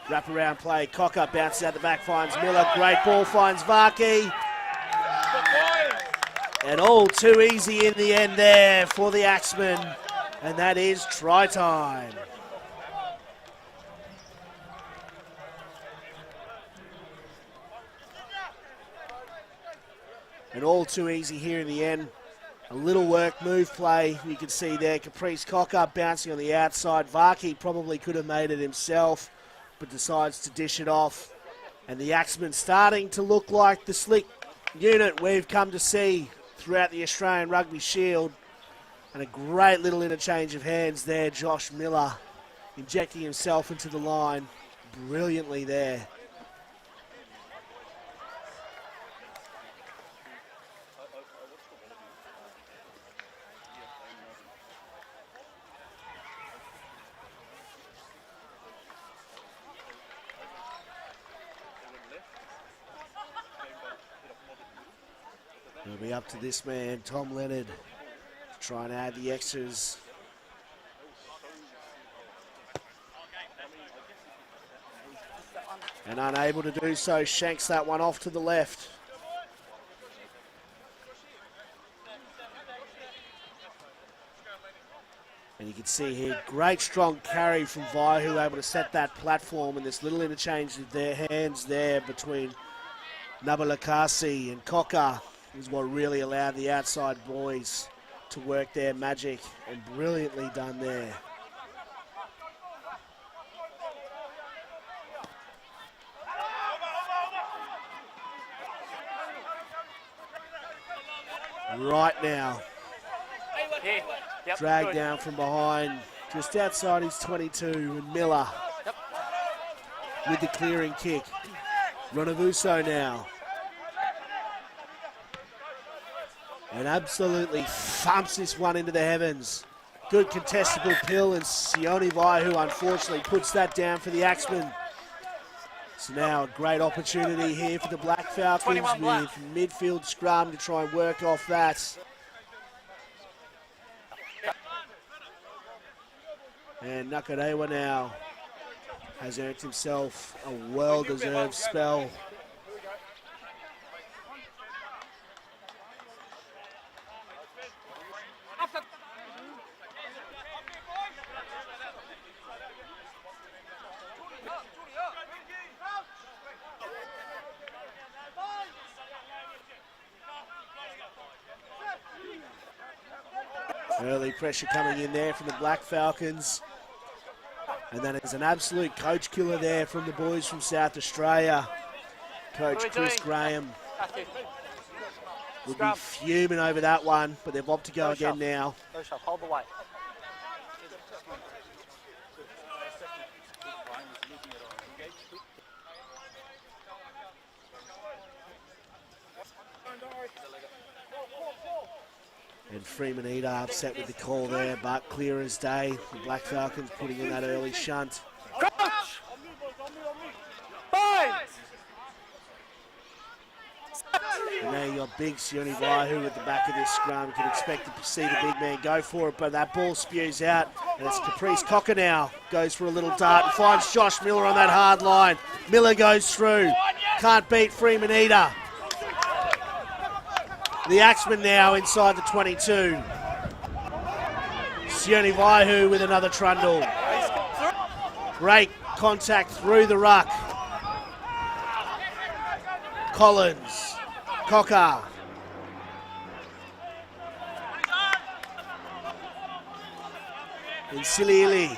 Wraparound play, Cocker bounces out the back, finds Miller, great ball, finds VIC. And all too easy in the end there for the Axemen, and that is try time. And all too easy here in the end. A little work move play, you can see there, Caprice Cocker bouncing on the outside. VIC probably could have made it himself, but decides to dish it off. And the Axemen starting to look like the slick unit we've come to see throughout the Australian Rugby Shield. And a great little interchange of hands there. Josh Miller injecting himself into the line brilliantly there. It'll be up to this man, Tom Leonard, to try and add the extras. And unable to do so, shanks that one off to the left. And you can see here, great strong carry from Vaihu, able to set that platform, and this little interchange of their hands there between Nabalakasi and Cocker is what really allowed the outside boys to work their magic, and brilliantly done there. Right now, dragged down from behind, just outside his 22, and Miller with the clearing kick. Ronavuso now. And absolutely thumps this one into the heavens. Good contestable pill, and Sione Vai, who unfortunately puts that down for the Axemen. So now a great opportunity here for the Black Falcons with midfield scrum to try and work off that. And Nakarewa now has earned himself a well-deserved spell. Early pressure coming in there from the Black Falcons. And then there's an absolute coach killer there from the boys from South Australia. Coach Chris Graham would be fuming over that one, but they've opted to go again now. Hold the weight. And Freemanita upset with the call there, but clear as day. The Black Falcons putting in that early shunt. Coach! Fine! And now you got big Sione Vaihu at the back of this scrum. You can expect to see the big man go for it, but that ball spews out. And it's Caprice Cocker now. Goes for a little dart and finds Josh Miller on that hard line. Miller goes through. Can't beat Freemanita. The Axemen now inside the 22. Sione Vaihu with another trundle. Great contact through the ruck. Collins. Cocker. And Siliili.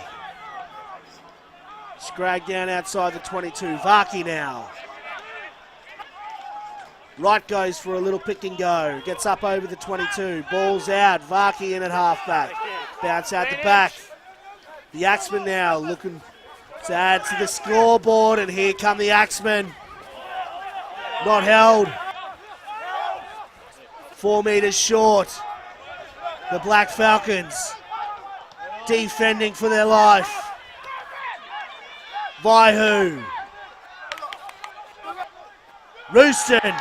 Scragged down outside the 22. Vaki now. Wright goes for a little pick and go. Gets up over the 22. Ball's out. Vaki in at halfback. Bounce out the back. The Axemen now looking to add to the scoreboard. And here come the Axemen. Not held. 4 metres short. The Black Falcons defending for their life. Vaihu. Rooston.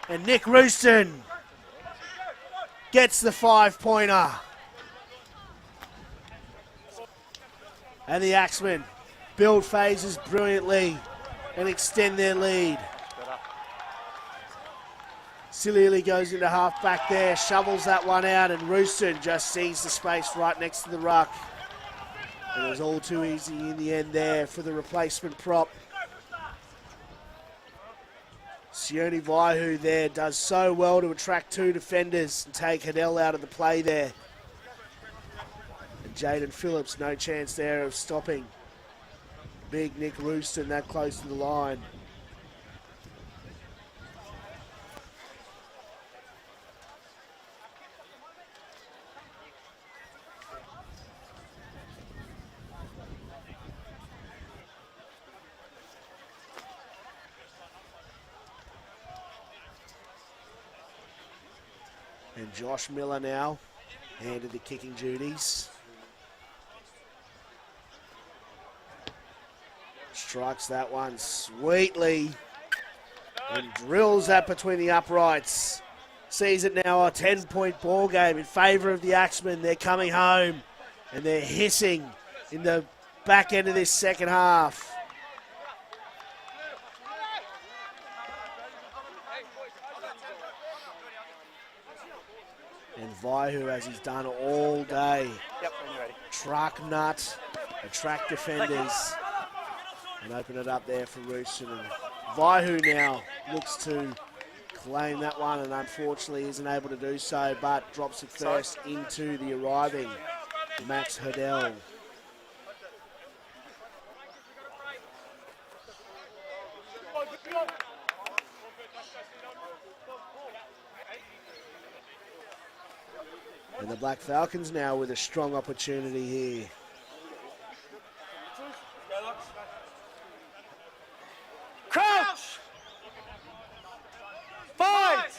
And Nick Rooston gets the 5-pointer. And the Axemen build phases brilliantly and extend their lead. Siliili goes into half back there, shovels that one out, and Rooston just sees the space right next to the ruck. And it was all too easy in the end there for the replacement prop. Sione Vaihu there does so well to attract 2 defenders and take Hadell out of the play there. And Jaden Phillips, no chance there of stopping big Nick Rooston that close to the line. And Josh Miller now handed the kicking duties. Strikes that one sweetly and drills that between the uprights. Sees it now a 10-point ball game in favour of the Axemen. They're coming home and they're hissing in the back end of this second half. And Vaihu, as he's done all day, truck nut, attract defenders, and open it up there for Rooston. And Vaihu now looks to claim that one and unfortunately isn't able to do so, but drops it first into the arriving Max Hurdell. And the Black Falcons now with a strong opportunity here. Crouch! Fight!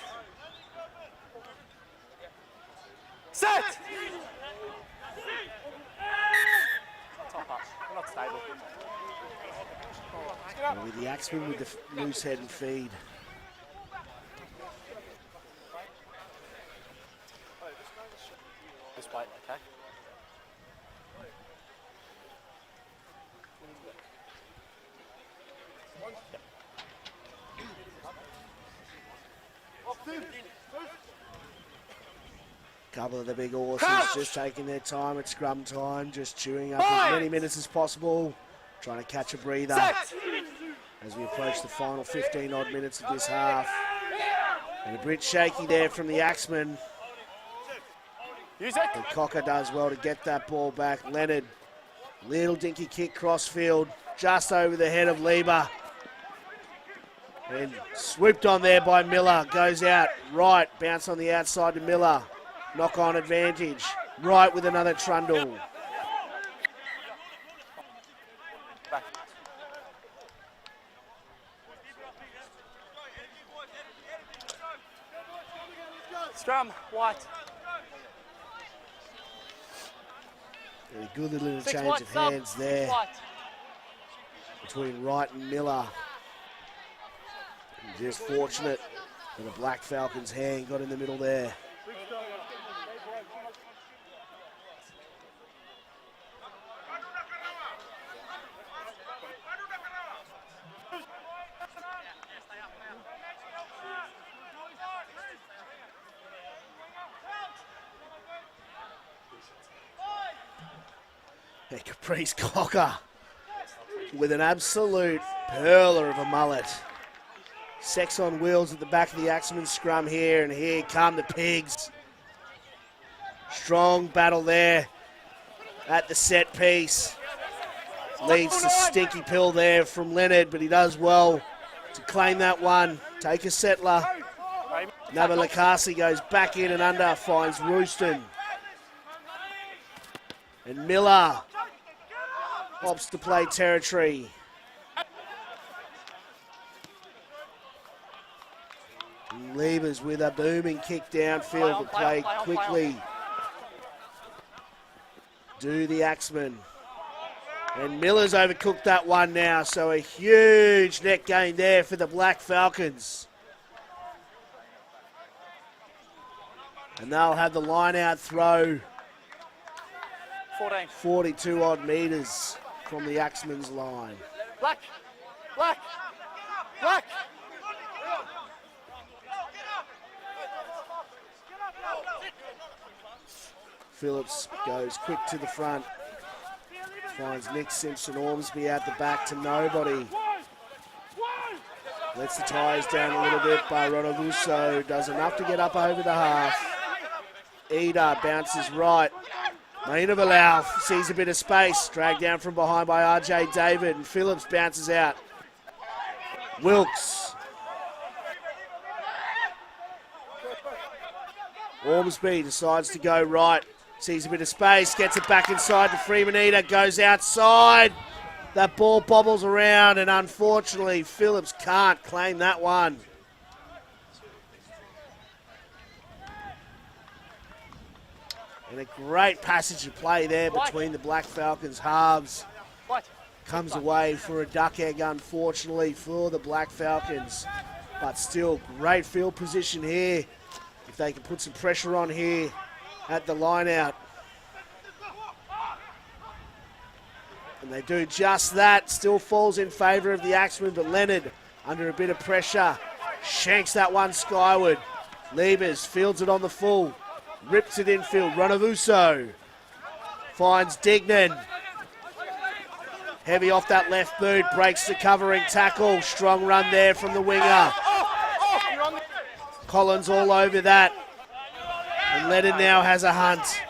Set! Top up. We're not stable. And with the Axemen with the loose head and feed. Just wait, okay? Couple of the big horses just taking their time at scrum time, just chewing up as many minutes as possible, trying to catch a breather as we approach the final 15 odd minutes of this half. And a bit shaky there from the Axemen. And Cocker does well to get that ball back. Leonard, little dinky kick crossfield, just over the head of Lieber. And swooped on there by Miller, goes out right, bounce on the outside to Miller. Knock on advantage, right with another trundle. Scrum, white. A good little interchange of hands there between Wright and Miller. And just fortunate that the Black Falcons' hand got in the middle there. And Caprice Cocker with an absolute pearler of a mullet. Sex on wheels at the back of the Axemen scrum here, and here come the Pigs. Strong battle there at the set piece. Leads to stinky pill there from Leonard, but he does well to claim that one. Take a settler. Nabalakasi goes back in and under, finds Rooston. And Miller opts to play territory. And Liebers with a booming kick downfield to play quickly. Do the Axemen. And Miller's overcooked that one now, so a huge net gain there for the Black Falcons. And they'll have the line out throw. 42 odd metres from the Axemen's line. Black! Black! Black! Phillips goes quick to the front. Finds Nick Simpson-Ormsby out the back to nobody. Lets the tyres down a little bit by Ronavuso. Does enough to get up over the half. Ida bounces right. Maina Valau sees a bit of space. Dragged down from behind by RJ David. And Phillips bounces out. Wilkes. Ormsby decides to go right. Sees a bit of space, gets it back inside to Freeman-Eder, goes outside. That ball bobbles around, and unfortunately, Phillips can't claim that one. And a great passage of play there between the Black Falcons halves. Comes away for a duck egg, unfortunately, for the Black Falcons. But still, great field position here. If they can put some pressure on here at the line out. And they do just that. Still falls in favour of the Axemen, but Leonard, under a bit of pressure, shanks that one skyward. Liebers fields it on the full. Rips it infield. Ronavuso finds Dignan. Heavy off that left boot, breaks the covering tackle. Strong run there from the winger. Collins all over that. And Lennon now has a hunt.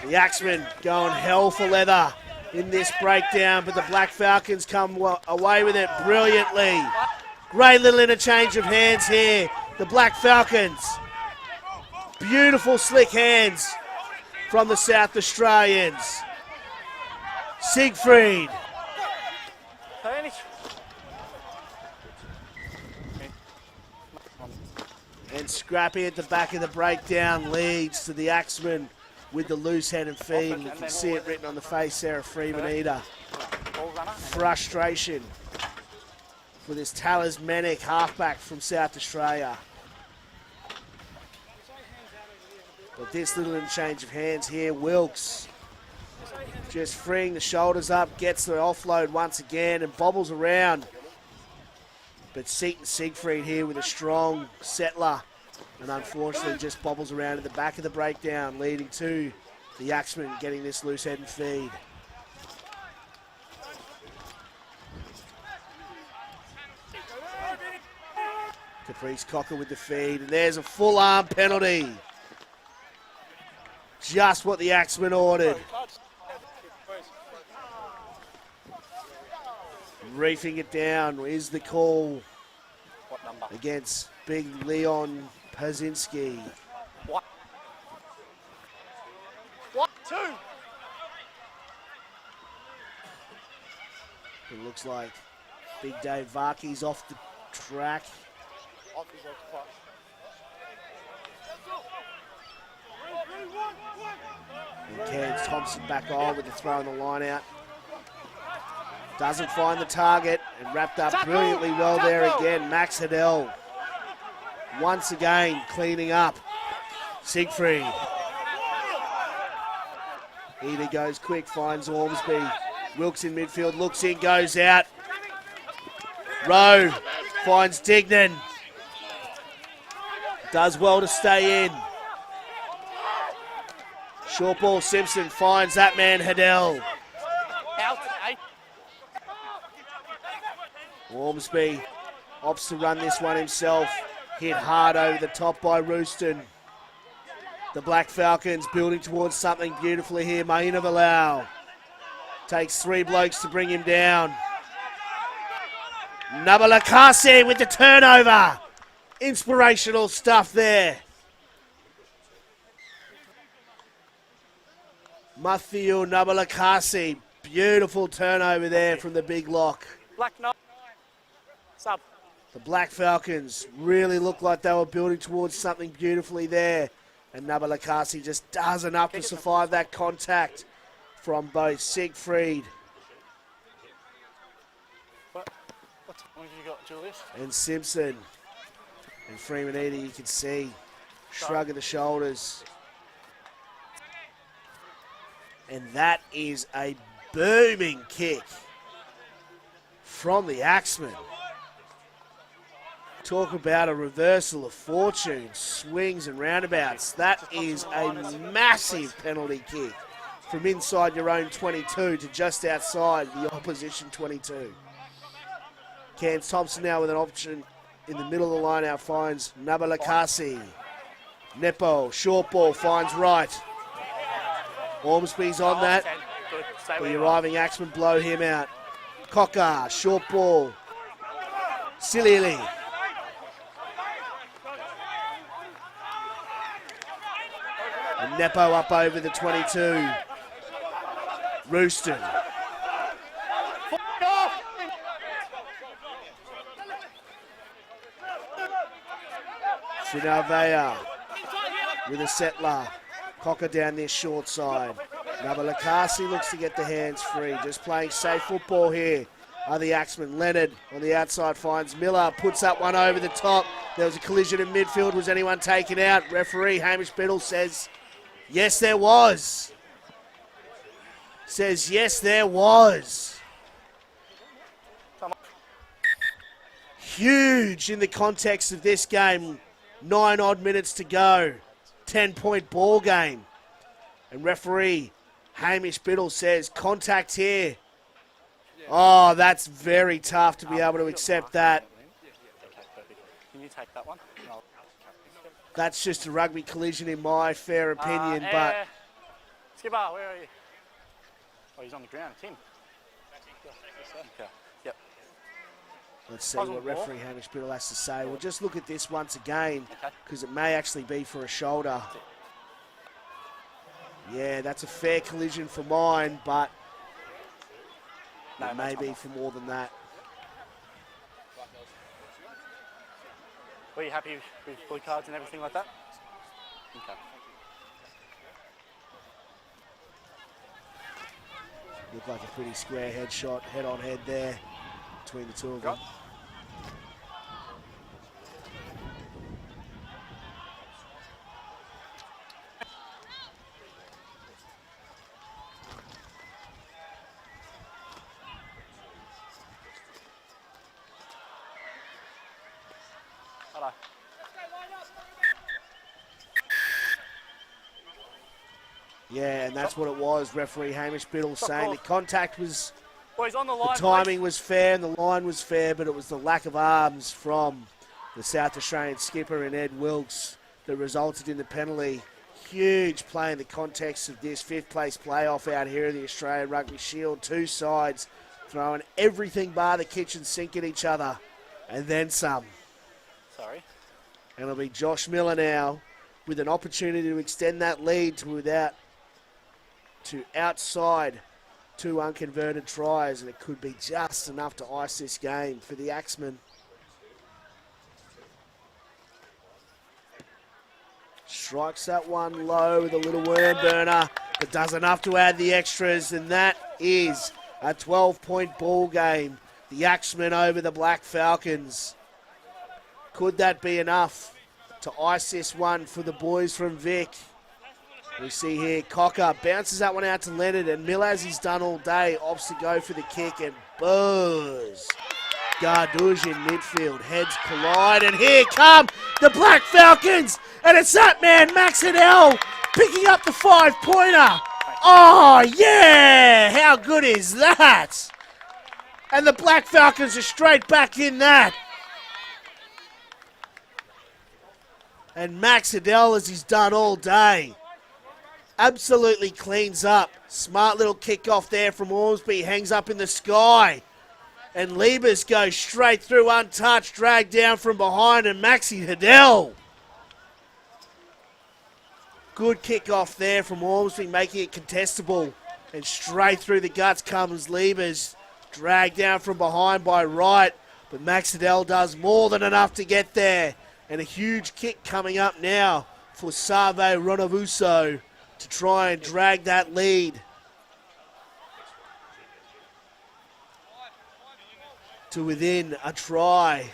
The Axemen going hell for leather in this breakdown, but the Black Falcons come away with it brilliantly. Great little interchange of hands here. The Black Falcons. Beautiful slick hands from the South Australians. Siegfried. And Scrappy at the back of the breakdown leads to the Axemen with the loose head and feed. And you can see it written on the face there of Freeman-Eder. Frustration for this talismanic halfback from South Australia. But this little interchange of hands here, Wilkes just freeing the shoulders up, gets the offload once again and bobbles around. But Seaton Siegfried here with a strong settler and unfortunately just bobbles around at the back of the breakdown, leading to the Axemen getting this loose head and feed. Caprice Cocker with the feed, and there's a full arm penalty. Just what the Axemen ordered. Reefing it down is the call against big Leon Pazinski. What? Two. It looks like Big Dave Varkey's off the track. And Cairns Thompson back on with the throw in the line out. Doesn't find the target and wrapped up brilliantly well there again. Max Hiddell once again cleaning up. Siegfried. Eder goes quick, finds Ormsby. Wilkes in midfield, looks in, goes out. Rowe finds Dignan. Does well to stay in. Short ball, Simpson finds that man, Hiddell. Ormsby opts to run this one himself. Hit hard over the top by Rooston. The Black Falcons building towards something beautifully here. Maina Valau takes three blokes to bring him down. Nabalakase with the turnover. Inspirational stuff there. Matthew Nabalakase. Beautiful turnover there from the big lock. Black no. Sub. The Black Falcons really looked like they were building towards something beautifully there. And Nabalakase just does enough to survive that contact from both Siegfried What time have you got, Julius? and Simpson. And Freeman-Eder, you can see, shrugging the shoulders. And that is a booming kick from the Axemen. Talk about a reversal of fortune, swings and roundabouts. That is a massive penalty kick from inside your own 22 to just outside the opposition 22. Cairns Thompson now with an option in the middle of the line out, finds Nabalakase. Nepo, short ball, finds right. Ormsby's on that. But the arriving Axemen blow him out. Cocker, short ball. Silili. And Nepo up over the 22. Rooston. Finavea with a settler. Cocker down their short side. Nabalakase looks to get the hands free. Just playing safe football here are the Axemen. Leonard on the outside finds Miller. Puts up one over the top. There was a collision in midfield. Was anyone taken out? Referee Hamish Biddle says, yes, there was. Says, yes, there was. Huge in the context of this game. 9 odd minutes to go. 10-point ball game. And referee Hamish Biddle says contact here. Oh, that's very tough to be able to accept that. Okay, perfect. Can you take that one? That's just a rugby collision in my fair opinion, but... Skipper, where are you? Oh, he's on the ground. It's him. Okay. Yep. Let's see what referee Hamish Biddle has to say. We'll just look at this once again, because it may actually be for a shoulder. Yeah, that's a fair collision for mine, but it may be for more than that. Were you happy with blue cards and everything like that? Okay. Looked like a pretty square headshot, head on head there between the two of them. Hello. Yeah, and that's what it was. Referee Hamish Biddle saying the contact was, Boys on the line, the timing was fair and the line was fair, but it was the lack of arms from the South Australian skipper and Ed Wilkes that resulted in the penalty. Huge play in the context of this fifth place playoff out here in the Australian Rugby Shield. Two sides throwing everything bar the kitchen sink at each other, and then some. Sorry. And it'll be Josh Miller now with an opportunity to extend that lead to outside two unconverted tries, and it could be just enough to ice this game for the Axemen. Strikes that one low with a little worm burner, but does enough to add the extras, and that is a 12-point ball game. The Axemen over the Black Falcons. Could that be enough to ice this one for the boys from VIC? We see here Cocker bounces that one out to Leonard, and Miller, as he's done all day, opts to go for the kick, and buzz. Gardouge in midfield, heads collide, and here come the Black Falcons, and it's that man, Max Adele, picking up the 5-pointer. Oh, yeah! How good is that? And the Black Falcons are straight back in that. And Max Adele, as he's done all day, absolutely cleans up. Smart little kickoff there from Ormsby, hangs up in the sky. And Liebers goes straight through untouched, dragged down from behind, and Maxi Adele. Good kickoff there from Ormsby, making it contestable. And straight through the guts comes Liebers, dragged down from behind by Wright. But Max Adele does more than enough to get there. And a huge kick coming up now for Save Ronavuso to try and drag that lead to within a try.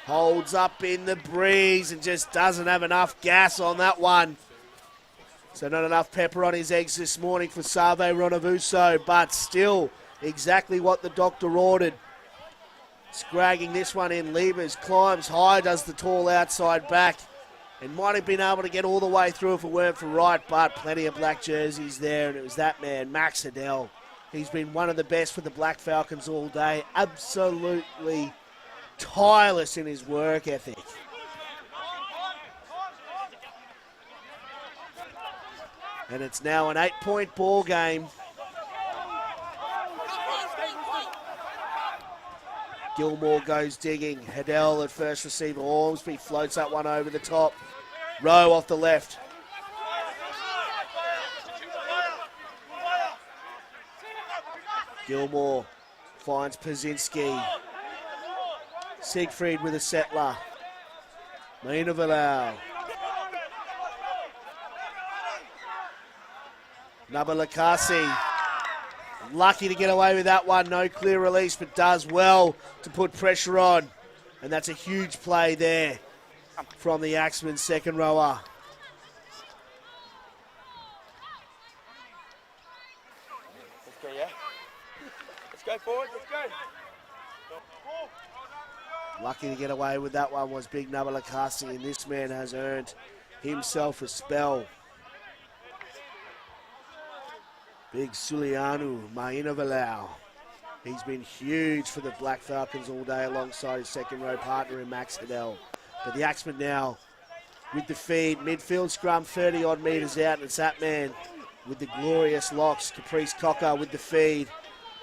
Holds up in the breeze and just doesn't have enough gas on that one. So not enough pepper on his eggs this morning for Save Ronavuso, but still exactly what the doctor ordered. Scragging this one in, Liebers climbs high, does the tall outside back, and might have been able to get all the way through if it weren't for Wright, but plenty of black jerseys there, and it was that man, Max Adele. He's been one of the best for the Black Falcons all day, absolutely tireless in his work ethic. And it's now an 8-point ball game. Gilmore goes digging. Adele at first receiver. Ormsby floats that one over the top. Rowe off the left. Gilmore finds Pazinski. Siegfried with a settler. Mina Villau. Nabalakasi. Lucky to get away with that one. No clear release, but does well to put pressure on. And that's a huge play there from the Axemen second rower. Let's go, yeah? Let's go forward, let's go. Lucky to get away with that one was Big Nabalakasi, and this man has earned himself a spell. Big Sulianu Mainavalau. He's been huge for the Black Falcons all day alongside his second row partner in Max Hiddell. But the Axemen now with the feed, midfield scrum 30 odd metres out, and it's that man with the glorious locks, Caprice Cocker with the feed.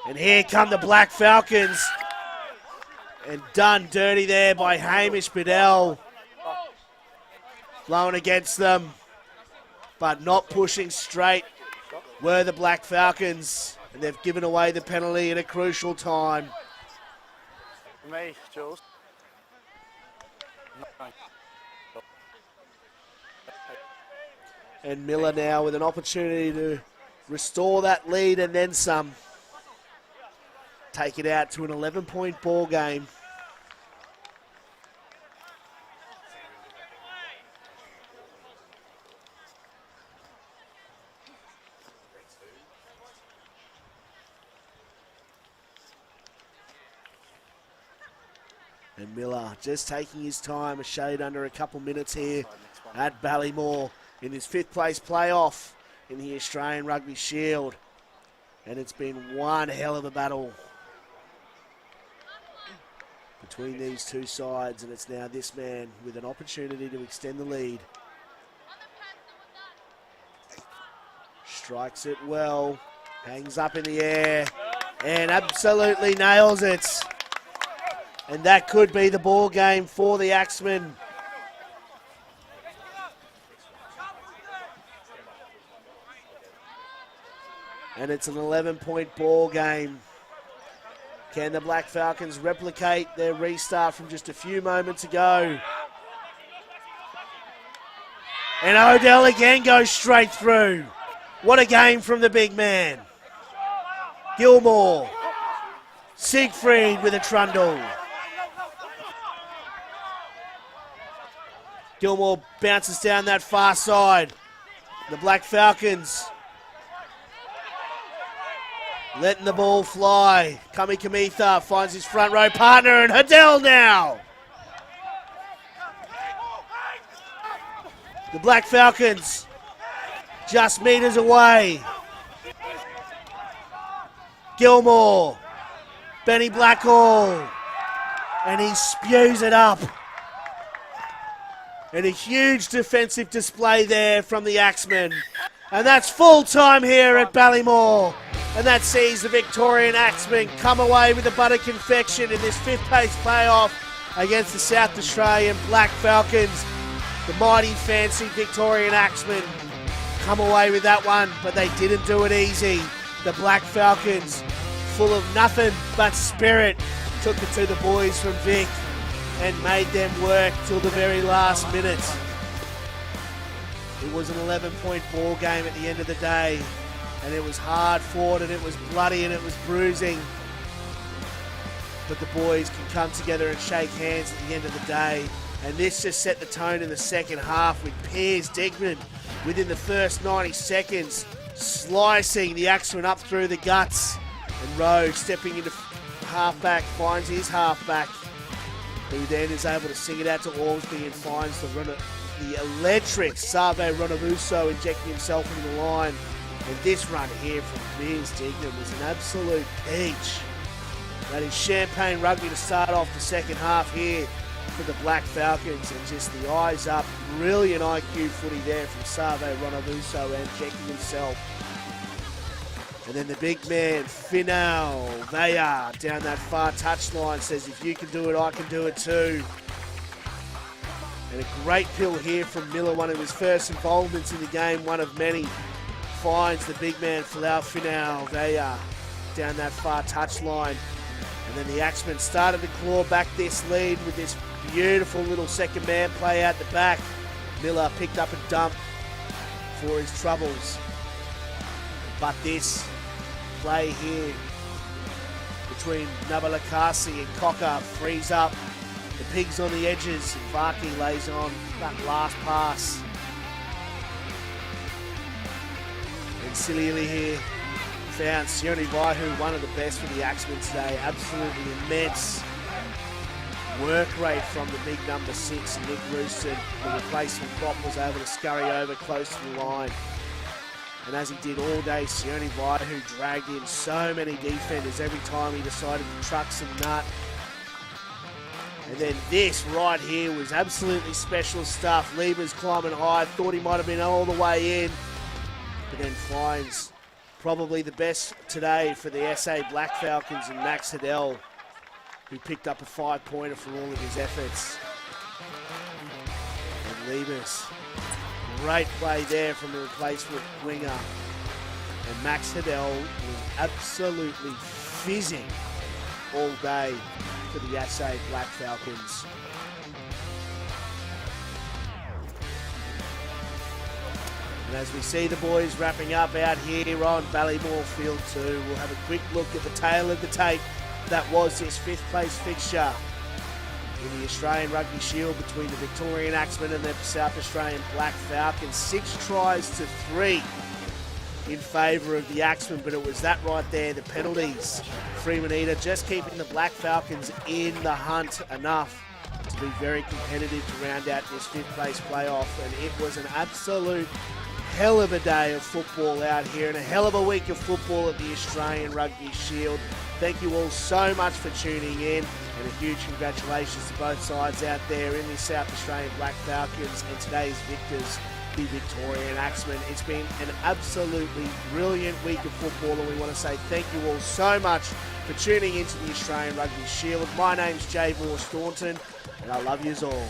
And here come the Black Falcons. And done dirty there by Hamish Bedell. Blowing against them, but not pushing straight were the Black Falcons. And they've given away the penalty at a crucial time. For me, Jules. And Miller now with an opportunity to restore that lead and then some. Take it out to an 11-point ball game. And Miller just taking his time, a shade under a couple minutes here at Ballymore in his 5th place playoff in the Australian Rugby Shield. And it's been one hell of a battle between these two sides, and it's now this man with an opportunity to extend the lead. Strikes it well, hangs up in the air, and absolutely nails it. And that could be the ball game for the Axemen. And it's an 11-point ball game. Can the Black Falcons replicate their restart from just a few moments ago? And Odell again goes straight through. What a game from the big man. Gilmore. Siegfried with a trundle. Gilmore bounces down that far side. The Black Falcons letting the ball fly. Kami Kamitha finds his front row partner, and Hiddell now. The Black Falcons just metres away. Gilmore, Benny Blackhall, and he spews it up. And a huge defensive display there from the Axemen. And that's full time here at Ballymore. And that sees the Victorian Axemen come away with a butter confection in this 5th place playoff against the South Australian Black Falcons. The mighty fancy Victorian Axemen come away with that one, but they didn't do it easy. The Black Falcons, full of nothing but spirit, took it to the boys from Vic and made them work till the very last minute. It was an 11-point ball game at the end of the day, and it was hard fought, and it was bloody, and it was bruising. But the boys can come together and shake hands at the end of the day. And this just set the tone in the second half with Piers Digman within the first 90 seconds slicing the Axemen up through the guts. And Rowe stepping into halfback finds his halfback, who then is able to sing it out to Ormsby and finds the electric Save Ronavuso injecting himself into the line. And this run here from Piers Digman was an absolute peach. That is champagne rugby to start off the second half here for the Black Falcons, and just the eyes up, brilliant IQ footy there from Save Ronavuso and injecting himself. And then the big man, Finau Vaya, down that far touchline says, if you can do it, I can do it too. And a great pill here from Miller, one of his first involvements in the game, one of many. Finds the big man, Finau Vaya, down that far touchline. And then the Axemen started to claw back this lead with this beautiful little second man play out the back. Miller picked up a dump for his troubles. But this play here between Nabalakasi and Cocker frees up the Pigs on the edges, and Varkey lays on that last pass. And Siliili here found Sione Vaihu, one of the best for the Axemen today. Absolutely immense. work rate from the big number 6, Nick Rooston. The replacement prop was able to scurry over close to the line. And as he did all day, Sione Vai, who dragged in so many defenders every time he decided to truck some nut. And then this right here was absolutely special stuff. Lieber's climbing high, thought he might have been all the way in, but then finds probably the best today for the SA Black Falcons and Max Hiddell, who picked up a 5-pointer from all of his efforts. And Lieber's great play there from the replacement winger. And Max Hiddell was absolutely fizzing all day for the SA Black Falcons. And as we see the boys wrapping up out here on Ballymore Field 2, we'll have a quick look at the tail of the tape that was this 5th place fixture in the Australian Rugby Shield between the Victorian Axemen and the South Australian Black Falcons. 6 tries to 3 in favour of the Axemen, but it was that right there, the penalties. Freemanita just keeping the Black Falcons in the hunt enough to be very competitive to round out this 5th place playoff, and it was an absolute hell of a day of football out here and a hell of a week of football at the Australian Rugby Shield. Thank you all so much for tuning in, and a huge congratulations to both sides out there in the South Australian Black Falcons and today's victors, the Victorian Axemen. It's been an absolutely brilliant week of football, and we want to say thank you all so much for tuning into the Australian Rugby Shield. My name's Jay Moore Staunton, and I love yous all.